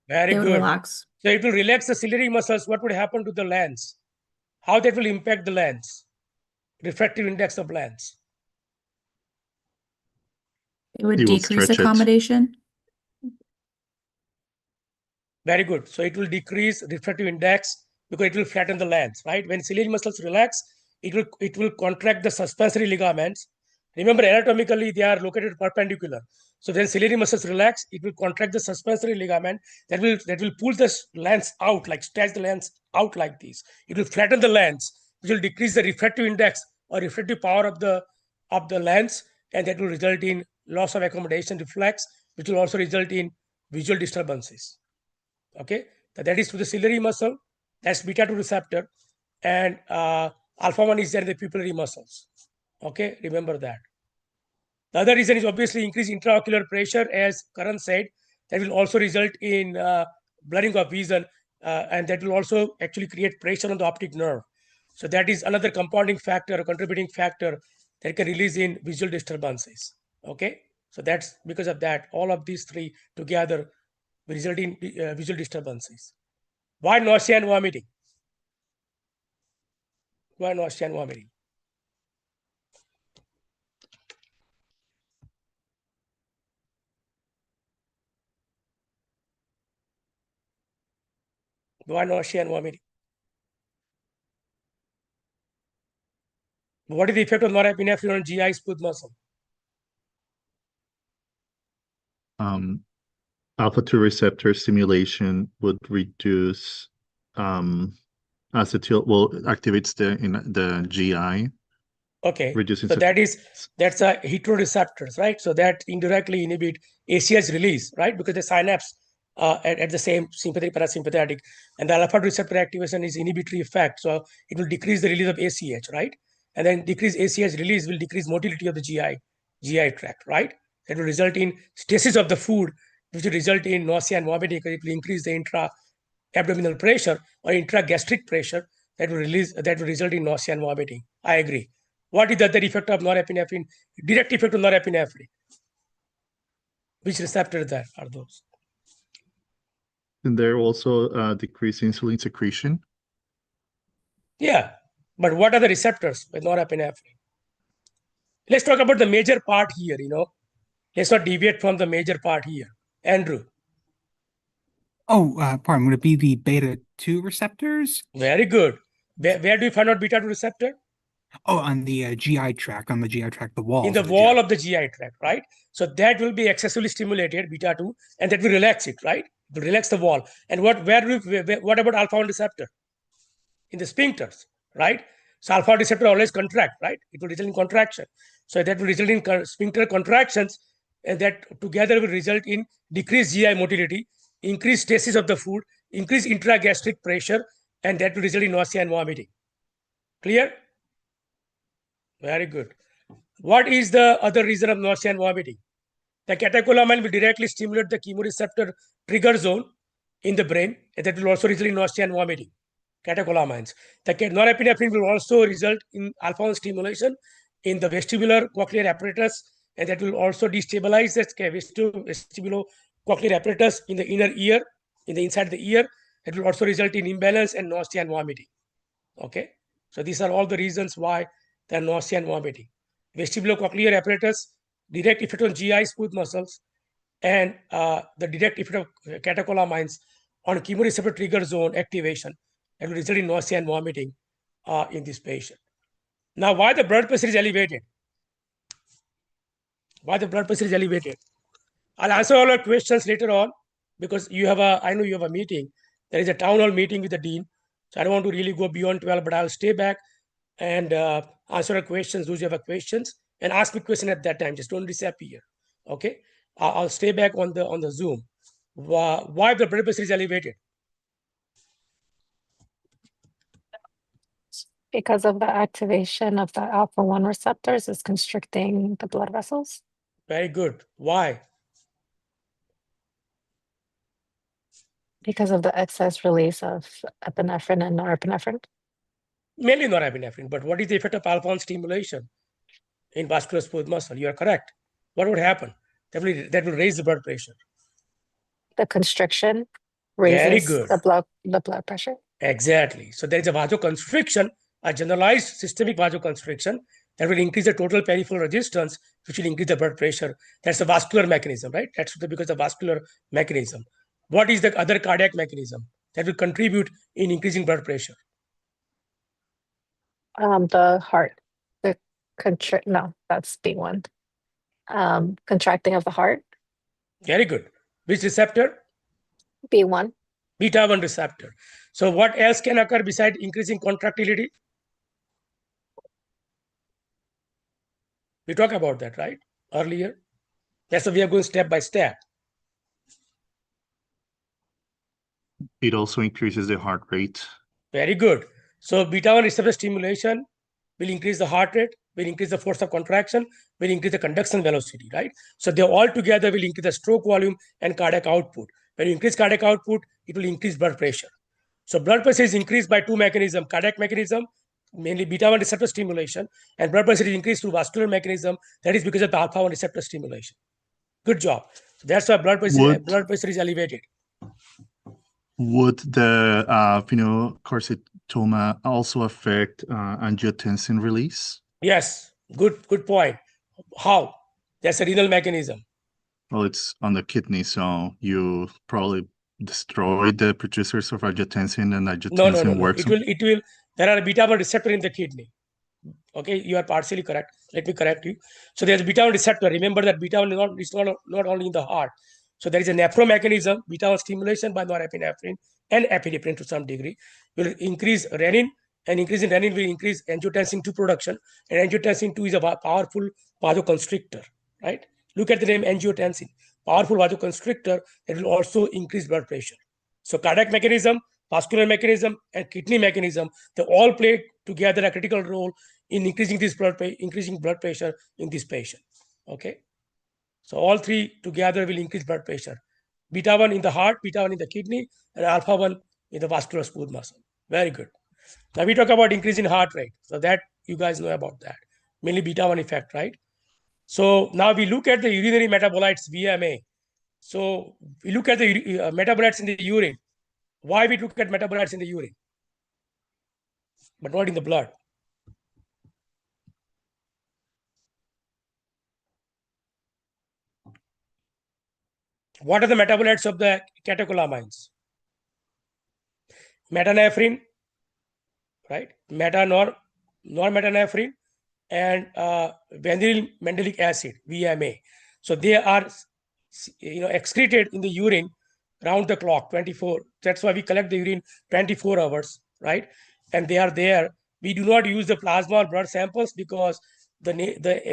Very They would good. relax. So it will relax the ciliary muscles. What would happen to the lens? How that will impact the lens? Refractive index of lens. It would It will decrease stretch it. accommodation. Very good. So it will decrease refractive index because it will flatten the lens, right? When ciliary muscles relax, it will contract the suspensory ligaments. Remember, anatomically, they are located perpendicular. So when ciliary muscles relax, it will contract the suspensory ligament that will pull the lens out, like stretch the lens out like this. It will flatten the lens, which will decrease the refractive index or refractive power of the lens, and that will result in loss of accommodation reflex, which will also result in visual disturbances. Okay, that is to the ciliary muscle. That's beta 2 receptor, and alpha 1 is there in the pupillary muscles. Okay, remember that. The other reason is obviously increased intraocular pressure, as Karan said. That will also result in blurring of vision, and that will also actually create pressure on the optic nerve. So that is another compounding factor, or contributing factor that can release in visual disturbances. Okay, so that's because of that. All of these three together will result in visual disturbances. Why nausea and vomiting? Why nausea and vomiting? Why nausea and vomiting? What is the effect of norepinephrine on GI smooth muscle? Alpha 2 receptor stimulation would reduce acetyl, well, activates the GI. Okay, reducing so that's a heteroreceptors, right? So that indirectly inhibit ACH release, right? Because the synapse at the same sympathetic parasympathetic, and the alpha receptor activation is inhibitory effect. So it will decrease the release of ACH, right? And then decrease ACH release will decrease motility of the GI tract, right? That will result in stasis of the food, which will result in nausea and vomiting because it will increase the intra-abdominal pressure or intragastric pressure that will result in nausea and vomiting. I agree. What is the other effect of norepinephrine? Direct effect of norepinephrine. Which receptors there are those? And they're also decrease insulin secretion. Yeah, but what are the receptors with norepinephrine? Let's talk about the major part here, Let's not deviate from the major part here. Andrew. Oh, pardon, would it be the beta 2 receptors? Very good. Where do you find out beta 2 receptor? Oh, on the GI tract, the walls. In the of wall of the GI tract, right? So that will be excessively stimulated, beta 2, and that will relax it, right? It will relax the wall. And what about alpha 1 receptor? In the sphincters, right? So alpha receptor always contract, right? It will result in contraction. So that will result in sphincter contractions, and that together will result in decreased GI motility, increased stasis of the food, increased intragastric pressure, and that will result in nausea and vomiting. Clear? Very good. What is the other reason of nausea and vomiting? The catecholamine will directly stimulate the chemoreceptor trigger zone in the brain, and that will also result in nausea and vomiting. Catecholamines. The norepinephrine will also result in alpha 1 stimulation in the vestibular cochlear apparatus, and that will also destabilize the vestibulo-cochlear apparatus in the inner ear, in the inside the ear. It will also result in imbalance and nausea and vomiting. Okay, so these are all the reasons why there are nausea and vomiting. Vestibulo-cochlear apparatus, direct effect on GI smooth muscles, and the direct effect of catecholamines on chemoreceptor trigger zone activation, and will result in nausea and vomiting in this patient. Now, why the blood pressure is elevated? Why the blood pressure is elevated? I'll answer all your questions later on, because I know you have a meeting. There is a town hall meeting with the dean. So I don't want to really go beyond 12, but I'll stay back and answer your questions, those who have questions, and ask me question at that time. Just don't disappear. Okay. I'll stay back on the Zoom. Why the blood pressure is elevated? Because of the activation of the alpha 1 receptors is constricting the blood vessels. Very good. Why? Because of the excess release of epinephrine and norepinephrine. Mainly norepinephrine, but what is the effect of alpha 1 stimulation in vascular smooth muscle? You are correct. What would happen? That will raise the blood pressure. The constriction Very raises good. the blood pressure. Exactly. So there is a vasoconstriction, a generalized systemic vasoconstriction that will increase the total peripheral resistance, which will increase the blood pressure. That's a vascular mechanism, right? That's because of vascular mechanism. What is the other cardiac mechanism that will contribute in increasing blood pressure? The heart, no, that's B1. Contracting of the heart. Very good. Which receptor? B1. Beta 1 receptor. So what else can occur besides increasing contractility? We talked about that, right? Earlier. That's why we are going step by step. It also increases the heart rate. Very good. So beta 1 receptor stimulation will increase the heart rate, will increase the force of contraction, will increase the conduction velocity, right? So they all together will increase the stroke volume and cardiac output. When you increase cardiac output, it will increase blood pressure. So blood pressure is increased by two mechanisms: cardiac mechanism, mainly beta 1 receptor stimulation, and blood pressure is increased through vascular mechanism. That is because of the alpha 1 receptor stimulation. Good job. So that's why blood pressure is elevated. Would the phenylcarcinoma also affect angiotensin release? Yes, good point. How? That's a renal mechanism. Well, it's on the kidney, so you probably destroy the producers of angiotensin, and angiotensin No. works. It will. There are a beta 1 receptor in the kidney. Okay, you are partially correct. Let me correct you. So there's beta 1 receptor. Remember that beta 1 is not only in the heart. So there is a nephro mechanism, beta 1 stimulation by norepinephrine and epinephrine to some degree will increase renin, and increase in renin will increase angiotensin 2 production. And angiotensin 2 is a powerful vasoconstrictor, right? Look at the name angiotensin, powerful vasoconstrictor that will also increase blood pressure. So cardiac mechanism, vascular mechanism, and kidney mechanism, they all play together a critical role in increasing blood pressure in this patient. Okay. So all three together will increase blood pressure. Beta 1 in the heart, beta 1 in the kidney, and alpha 1 in the vascular smooth muscle. Very good. Now we talk about increase in heart rate. So that you guys know about that. Mainly beta 1 effect, right? So now we look at the urinary metabolites, VMA. So we look at the metabolites in the urine. Why we look at metabolites in the urine, but not in the blood? What are the metabolites of the catecholamines? Metanephrine, right? norepinephrine and vanillin mandelic acid, VMA. So they are excreted in the urine round the clock, 24. That's why we collect the urine 24 hours, right? And they are there. We do not use the plasma or blood samples because in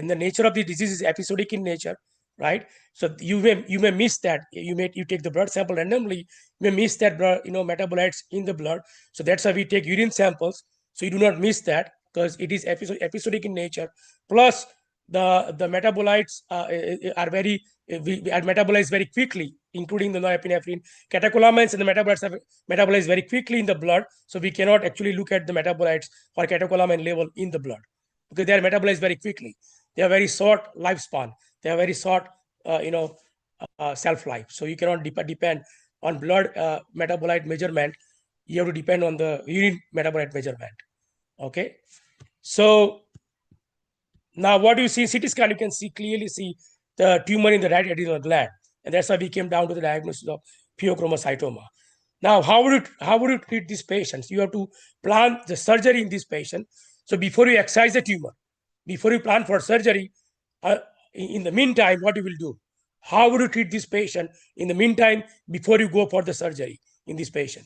the nature of the disease is episodic in nature, right? So you may miss that. You take the blood sample randomly, you may miss that blood, metabolites in the blood. So that's why we take urine samples. So you do not miss that because it is episodic in nature. Plus the metabolites are metabolized very quickly, including the norepinephrine. Catecholamines and the metabolites are metabolized very quickly in the blood. So we cannot actually look at the metabolites or catecholamine level in the blood because they are metabolized very quickly. They are very short lifespan. They are very short, shelf life. So you cannot depend on blood metabolite measurement. You have to depend on the urine metabolite measurement. Okay. So now what you see in CT scan, you can clearly see the tumor in the right adrenal gland. And that's why we came down to the diagnosis of pheochromocytoma. Now, how would you treat these patients? You have to plan the surgery in this patient. So before you excise the tumor, before you plan for surgery, in the meantime, what you will do? How would you treat this patient in the meantime before you go for the surgery in this patient?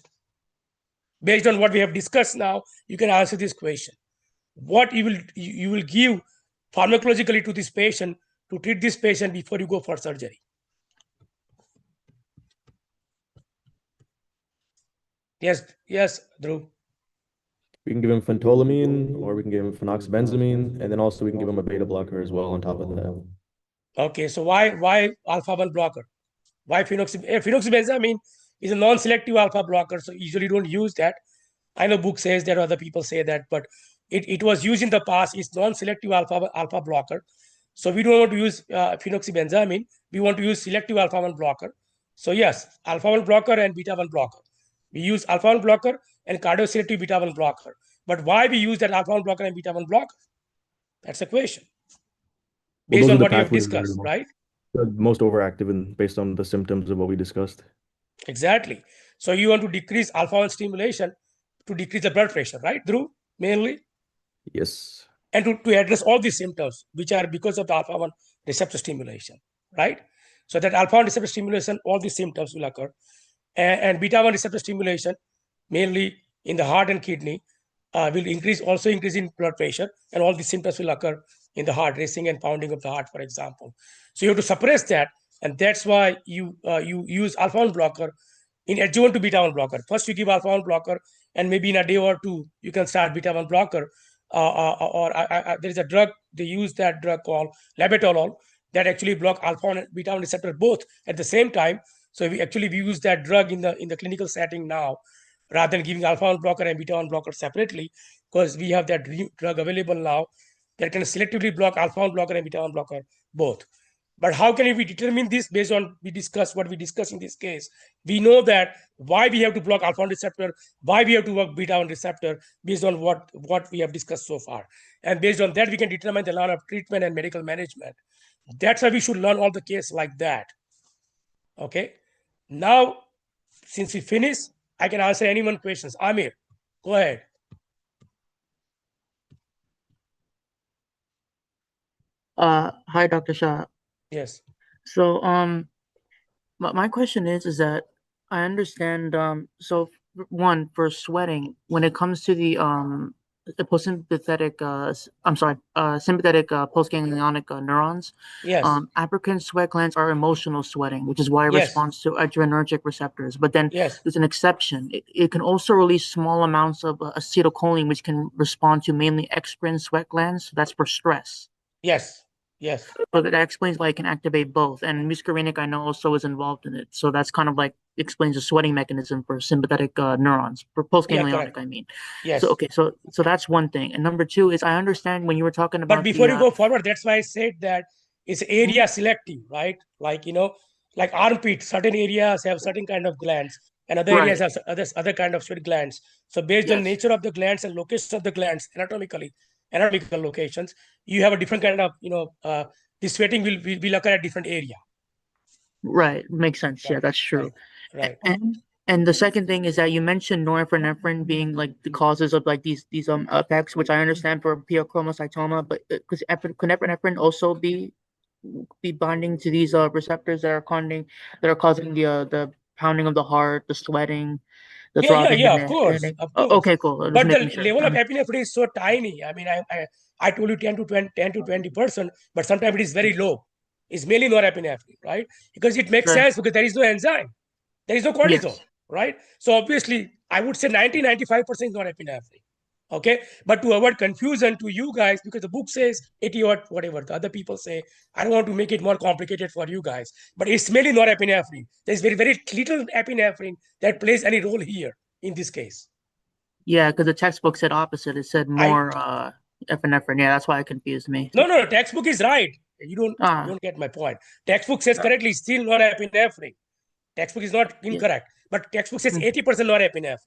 Based on what we have discussed now, you can answer this question. What you will give pharmacologically to this patient to treat this patient before you go for surgery? Yes, Dhruv. We can give him phentolamine, or we can give him phenoxybenzamine, and then also we can give him a beta blocker as well on top of that. Okay, so why alpha-1 blocker? Why phenoxybenzamine is a non-selective alpha blocker, so usually don't use that. I know book says that, other people say that, but it was used in the past. It's non-selective alpha blocker. So we don't want to use phenoxybenzamine. We want to use selective alpha-1 blocker. So yes, alpha-1 blocker and beta-1 blocker. We use alpha-1 blocker and cardioselective beta-1 blocker. But why we use that alpha-1 blocker and beta-1 blocker? That's the question. Well, Based those on are the what you have pathways that are discussed, right? the most overactive and based on the symptoms of what we discussed. Exactly. So you want to decrease alpha-1 stimulation to decrease the blood pressure, right, Dhruv? Mainly? Yes. And to address all these symptoms, which are because of the alpha-1 receptor stimulation, right? So that alpha-1 receptor stimulation, all these symptoms will occur. And beta-1 receptor stimulation, mainly in the heart and kidney, will also increase in blood pressure, and all these symptoms will occur in the heart, racing and pounding of the heart, for example. So you have to suppress that, and that's why you use alpha-1 blocker in adjuvant to beta-1 blocker. First, you give alpha-1 blocker, and maybe in a day or two, you can start beta-1 blocker. There is a drug, they use that drug called labetalol that actually block alpha-1 and beta-1 receptor both at the same time. So we use that drug in the clinical setting now, rather than giving alpha-1 blocker and beta-1 blocker separately, because we have that drug available now that can selectively block alpha-1 blocker and beta-1 blocker both. But how can we determine this based on what we discuss in this case? We know that why we have to block alpha-1 receptor, why we have to block beta-1 receptor based on what we have discussed so far. And based on that, we can determine the line of treatment and medical management. That's why we should learn all the case like that. Okay. Now, since we finished, I can answer anyone's questions. Amir, go ahead. Hi, Dr. Shah. Yes. So, my question is that I understand, so one, for sweating, when it comes to the sympathetic postganglionic neurons, Yes. African sweat glands are emotional sweating, which is why it Yes. responds to adrenergic receptors. But then Yes. there's an exception. It can also release small amounts of acetylcholine, which can respond to mainly eccrine sweat glands. So that's for stress. Yes. Yes. So that explains why it can activate both. And muscarinic, I know, also is involved in it. So that's kind of like explains the sweating mechanism for sympathetic neurons, for postganglionic, I mean. Yes. So, okay, so that's one thing. And number two is I understand when you were talking about But before you go forward, that's why I said that it's area selective, right? Like, like armpit, certain areas have certain kind of glands and other areas have other kind of sweat glands. So based on nature of the glands and location of the glands, anatomical locations, you have a different kind of, the sweating will occur at different area. Right, makes sense. Yeah, that's true. Right. And the second thing is that you mentioned norepinephrine being like the causes of like these effects, which I understand for pheochromocytoma, but could epinephrine also be binding to these receptors that are causing the pounding of the heart, the sweating, the throbbing, Yeah, and of course, headache? of course. Okay, cool. Just But the making sure. level of epinephrine is so tiny. I mean, I told you 10 to 20%, but sometimes it is very low. It's mainly norepinephrine, right? Because it makes Sure. sense because there is no enzyme, there is no cortisol, Yes. right? So obviously, I would say 95% is norepinephrine. Okay, but to avoid confusion to you guys, because the book says 80 or whatever, the other people say, I don't want to make it more complicated for you guys, but it's mainly norepinephrine. There's very, very little epinephrine that plays any role here in this case. Yeah, because the textbook said opposite. It said more epinephrine. Yeah, that's why it confused me. No, textbook is right. You don't get my point. Textbook says correctly, still norepinephrine. Textbook is not incorrect, but textbook says 80% norepinephrine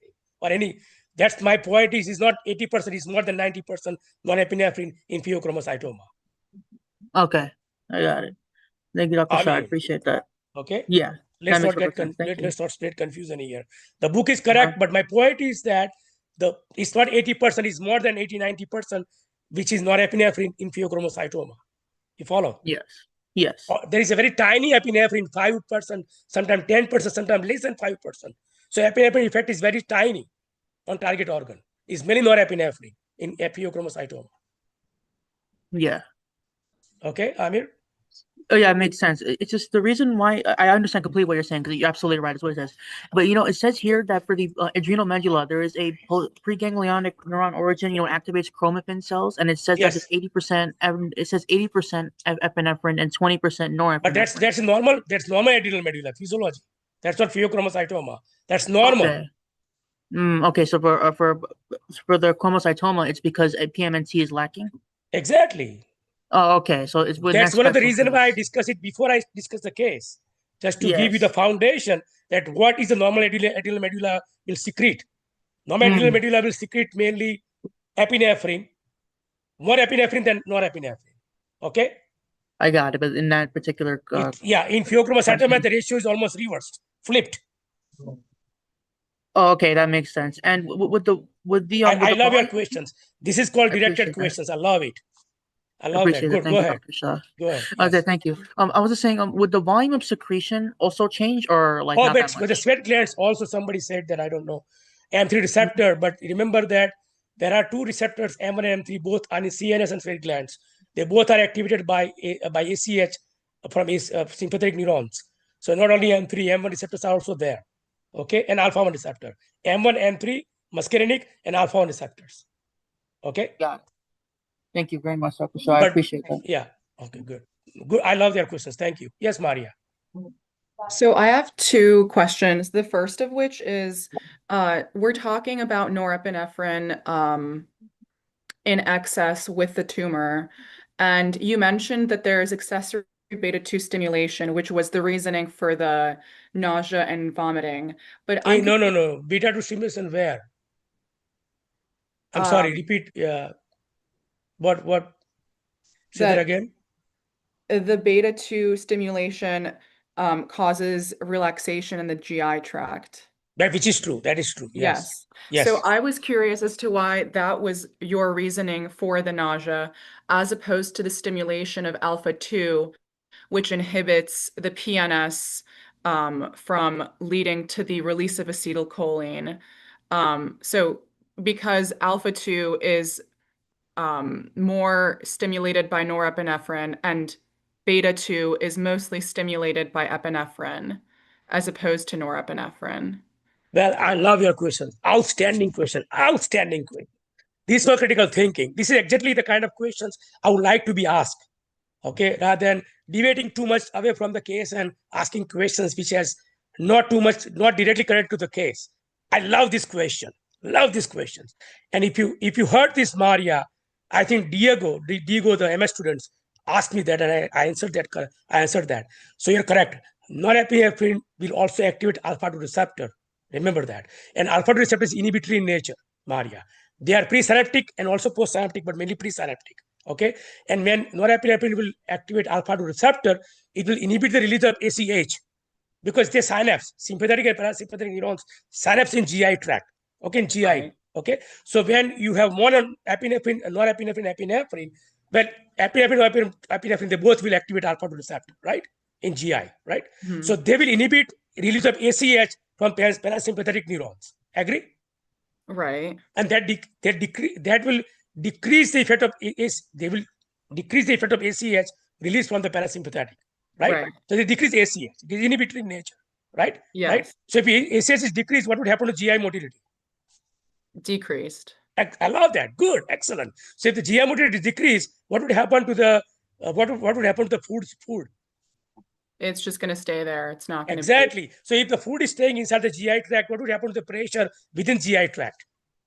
or any. That's my point. Is not 80%. It's more than 90% norepinephrine in pheochromocytoma. Okay, I got it. Thank you, Dr. I Shah. I mean, appreciate that. Okay. Yeah. Let's that not makes get perfect sense. Thank you. let's not spread confusion here. The book is correct, but my point is that it's not 80%. It's more than 80-90%, which is norepinephrine in pheochromocytoma. You follow? Yes. Yes. There is a very tiny epinephrine, 5%, sometimes 10%, sometimes less than 5%. So epinephrine effect is very tiny on target organ. It's mainly norepinephrine in pheochromocytoma. Yeah. Okay, Amir? Oh yeah, it makes sense. It's just the reason why I understand completely what you're saying, because you're absolutely right. Is what it says. But it says here that for the adrenal medulla, there is a preganglionic neuron origin. Activates chromaffin cells, and it says that it's 80%. It says 80% epinephrine and 20% norepinephrine. But that's normal. That's normal adrenal medulla physiology. That's not pheochromocytoma. That's normal. Okay. Okay. So for the chromocytoma, it's because a PMNT is lacking. Exactly. Oh, okay. So it's that's one of the reasons why I discuss it before I discuss the case, just to give you the foundation that what is the normal adrenal medulla will secrete. Normal adrenal medulla will secrete mainly epinephrine, more epinephrine than norepinephrine. Okay. I got it, but in that particular, in pheochromocytoma, the ratio is almost reversed, flipped. Oh, okay, that makes sense. And with the I love your questions. This is called directed questions. I love it. I love that. Good. Go ahead. Go ahead. Okay, thank you. I was just saying, would the volume of secretion also change, or like not that much? But the sweat glands also, somebody said that, I don't know, M3 receptor, but remember that there are two receptors, M1 and M3, both on CNS and sweat glands. They both are activated by ACH from sympathetic neurons. So not only M3, M1 receptors are also there. Okay, and alpha 1 receptor. M1, M3, muscarinic, and alpha 1 receptors. Okay. Got it. Thank you very much, Dr. Shah. I appreciate that. Yeah. Okay, good. Good. I love their questions. Thank you. Yes, Maria. So I have two questions. The first of which is, we're talking about norepinephrine in excess with the tumor. And you mentioned that there is accessory beta-2 stimulation, which was the reasoning for the nausea and vomiting. But no. Beta-2 stimulation where? I'm sorry, repeat. What? Say that again. The beta-2 stimulation causes relaxation in the GI tract. Which is true. That is true. Yes. So I was curious as to why that was your reasoning for the nausea, as opposed to the stimulation of alpha-2, which inhibits the PNS from leading to the release of acetylcholine. So because alpha-2 is more stimulated by norepinephrine and beta-2 is mostly stimulated by epinephrine as opposed to norepinephrine. Well, I love your question. Outstanding question. Outstanding question. This is critical thinking. This is exactly the kind of questions I would like to be asked. Okay, rather than deviating too much away from the case and asking questions which has not directly connected to the case. I love this question. Love these questions. And if you heard this, Maria, I think Diego, the MS students, asked me that, and I answered that. So you're correct. Norepinephrine will also activate alpha-2 receptor. Remember that. And alpha-2 receptor is inhibitory in nature, Maria. They are presynaptic and also postsynaptic, but mainly presynaptic. Okay. And when norepinephrine will activate alpha-2 receptor, it will inhibit the release of ACH. because they synapse, sympathetic and parasympathetic neurons synapse in GI tract. Okay, in GI. Right. Okay, so when you have monoepinephrine and norepinephrine, epinephrine, well, epinephrine, epinephrine, they both will activate alpha 2 receptor, right? In GI, right? Mhm. So they will inhibit release of ACH from parasympathetic neurons. Agree? Right. And that will decrease the effect of they will decrease the effect of ACH released from the parasympathetic, right? Right. So they decrease ACH. It is inhibitory in nature, right? Right. Yes. So if ACH is decreased, what would happen to GI motility? Decreased. I love that. Good, excellent. So if the GI motility is decreased, what would happen to the what would happen to the food? It's just going to stay there. It's not going to Exactly. So if the food is staying inside the GI tract, what would happen to the pressure within GI tract?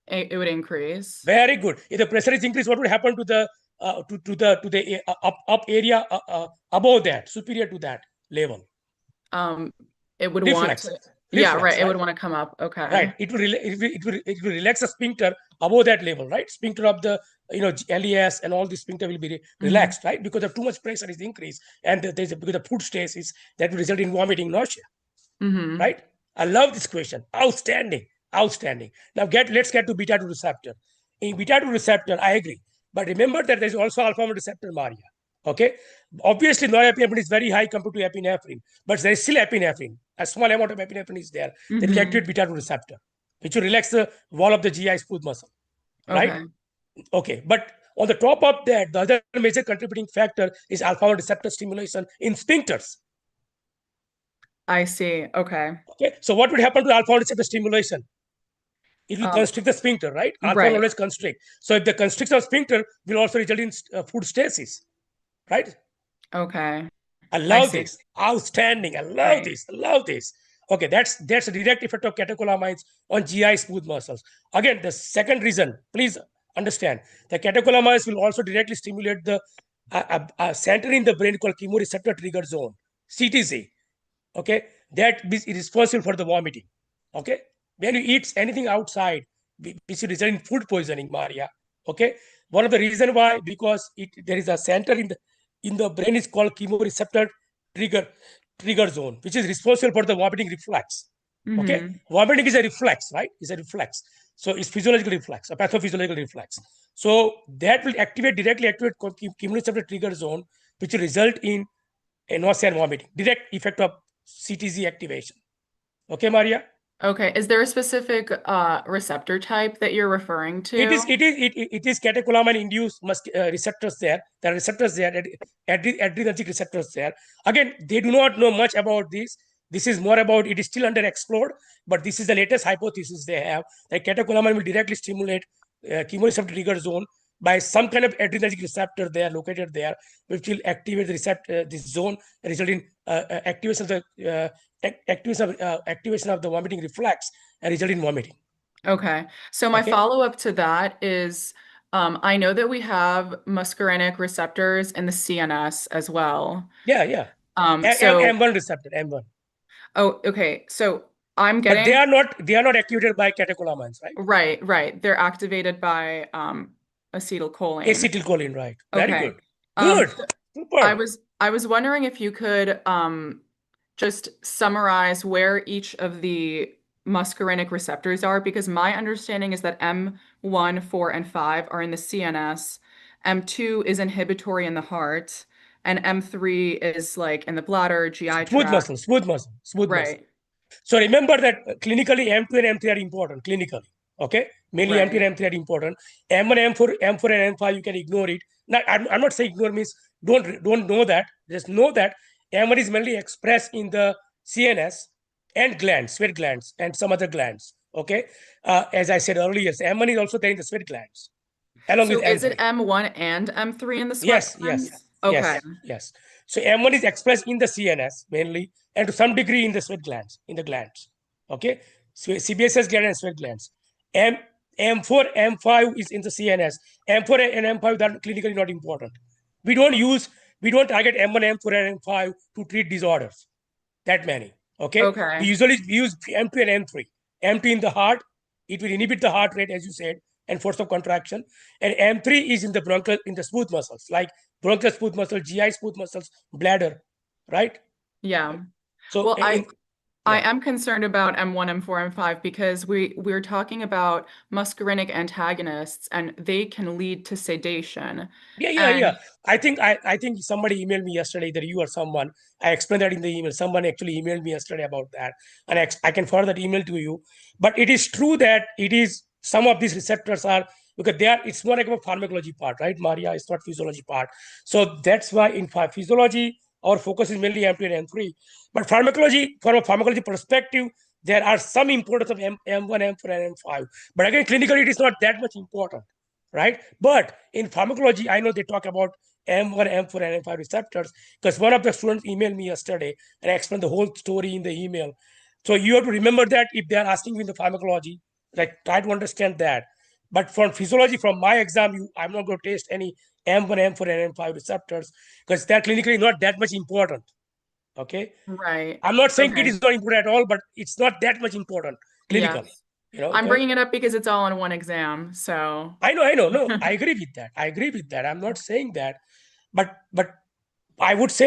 It would increase. Very good. If the pressure is increased, what would happen to the up area above that, superior to that level? It would Reflex. want to. Reflex, Yeah, right. It would right? want to come up. Okay. Right. It will relax the sphincter above that level, right? Sphincter of the LES and all the sphincter will be relaxed, right? Because of too much pressure is increased, and because the food stasis that will result in vomiting, nausea. Mm-hmm. Right? I love this question. Outstanding. Outstanding. Now let's get to beta 2 receptor. In beta 2 receptor, I agree. But remember that there's also alpha 1 receptor, Maria. Okay. Obviously, norepinephrine is very high compared to epinephrine, but there is still epinephrine. A small amount of epinephrine is there. That will activate beta 2 receptor, which will relax the wall of the GI smooth muscle. Right? Okay. But on the top of that, the other major contributing factor is alpha 1 receptor stimulation in sphincters. I see. Okay. Okay. So what would happen to alpha 1 receptor stimulation? It will constrict the sphincter, right? Alpha 1 always constrict. So if the constriction of sphincter will also result in food stasis, right? Okay. I love this. Outstanding. I love this. I love this. Okay, that's a direct effect of catecholamines on GI smooth muscles. Again, the second reason, please understand, the catecholamines will also directly stimulate the center in the brain called chemoreceptor trigger zone, CTZ. Okay, that is responsible for the vomiting. Okay, when you eat anything outside, which is result in food poisoning, Maria. Okay, one of the reason why, because there is a center in the brain is called chemoreceptor trigger zone, which is responsible for the vomiting reflex. Okay, vomiting is a reflex, right? It's a reflex. So it's physiological reflex, a pathophysiological reflex. So that will directly activate chemoreceptor trigger zone, which will result in a nausea and vomiting. Direct effect of CTZ activation. Okay, Maria? Okay. Is there a specific receptor type that you're referring to? It is catecholamine induced receptors there. There are receptors there, adrenergic receptors there. Again, they do not know much about this. This is more about, it is still under explored, but this is the latest hypothesis they have, that catecholamine will directly stimulate chemoreceptor trigger zone by some kind of adrenergic receptor there located there, which will activate the receptor this zone, resulting in activation of the vomiting reflex and result in vomiting. Okay. So my follow-up to that is, I know that we have muscarinic receptors in the CNS as well. Yeah. So M1 receptor, M1. Oh, okay. So I'm getting. But they are not activated by catecholamines, right? Right. They're activated by acetylcholine. Acetylcholine, right. Very Okay. good. Good. Super. I was wondering if you could just summarize where each of the muscarinic receptors are, because my understanding is that M1, 4, and 5 are in the CNS, M2 is inhibitory in the heart, and M3 is like in the bladder, GI tract. Smooth muscle. Right. So remember that clinically M2 and M3 are important, clinically. Okay? Mainly M2 and M3 are important. M1, M4 and M5, you can ignore it. Now, I'm not saying ignore means don't know that. Just know that M1 is mainly expressed in the CNS and glands, sweat glands, and some other glands. Okay? As I said earlier, M1 is also there in the sweat glands. Along with is M3. it M1 and M3 in the sweat glands? Yes. Okay. Yes. So M1 is expressed in the CNS mainly, and to some degree in the sweat glands, Okay. So CBSS gland and sweat glands. M4, M5 is in the CNS. M4 and M5 are clinically not important. We don't target M1, M4, and M5 to treat disorders. That many. Okay. We usually use M2 and M3. M2 in the heart, it will inhibit the heart rate, as you said, and force of contraction. And M3 is in the bronchial, in the smooth muscles, like bronchial smooth muscle, GI smooth muscles, bladder, right? Yeah. So I am concerned about M1, M4, M5 because we're talking about muscarinic antagonists and they can lead to sedation. Yeah. I think somebody emailed me yesterday, that you or someone. I explained that in the email. Someone actually emailed me yesterday about that, and I can forward that email to you. But it is true that it is some of these receptors are, because they are. It's more like a pharmacology part, right, Maria? It's not physiology part. So that's why in physiology our focus is mainly M2 and M3. But pharmacology, from a pharmacology perspective, there are some importance of M1, M4, and M5. But again, clinically, it is not that much important, right? But in pharmacology, I know they talk about M1, M4, and M5 receptors, because one of the students emailed me yesterday and I explained the whole story in the email. So you have to remember that if they are asking you in the pharmacology, like try to understand that. But from physiology, from my exam, I'm not going to taste any M1, M4, and M5 receptors because they're clinically not that much important. Okay. Right. I'm not saying it Okay. is not important at all, but it's not that much important clinically. Yes. You know, I'm okay? bringing it up because it's all in one exam. So I know. No, I agree with that. I'm not saying that, but I would say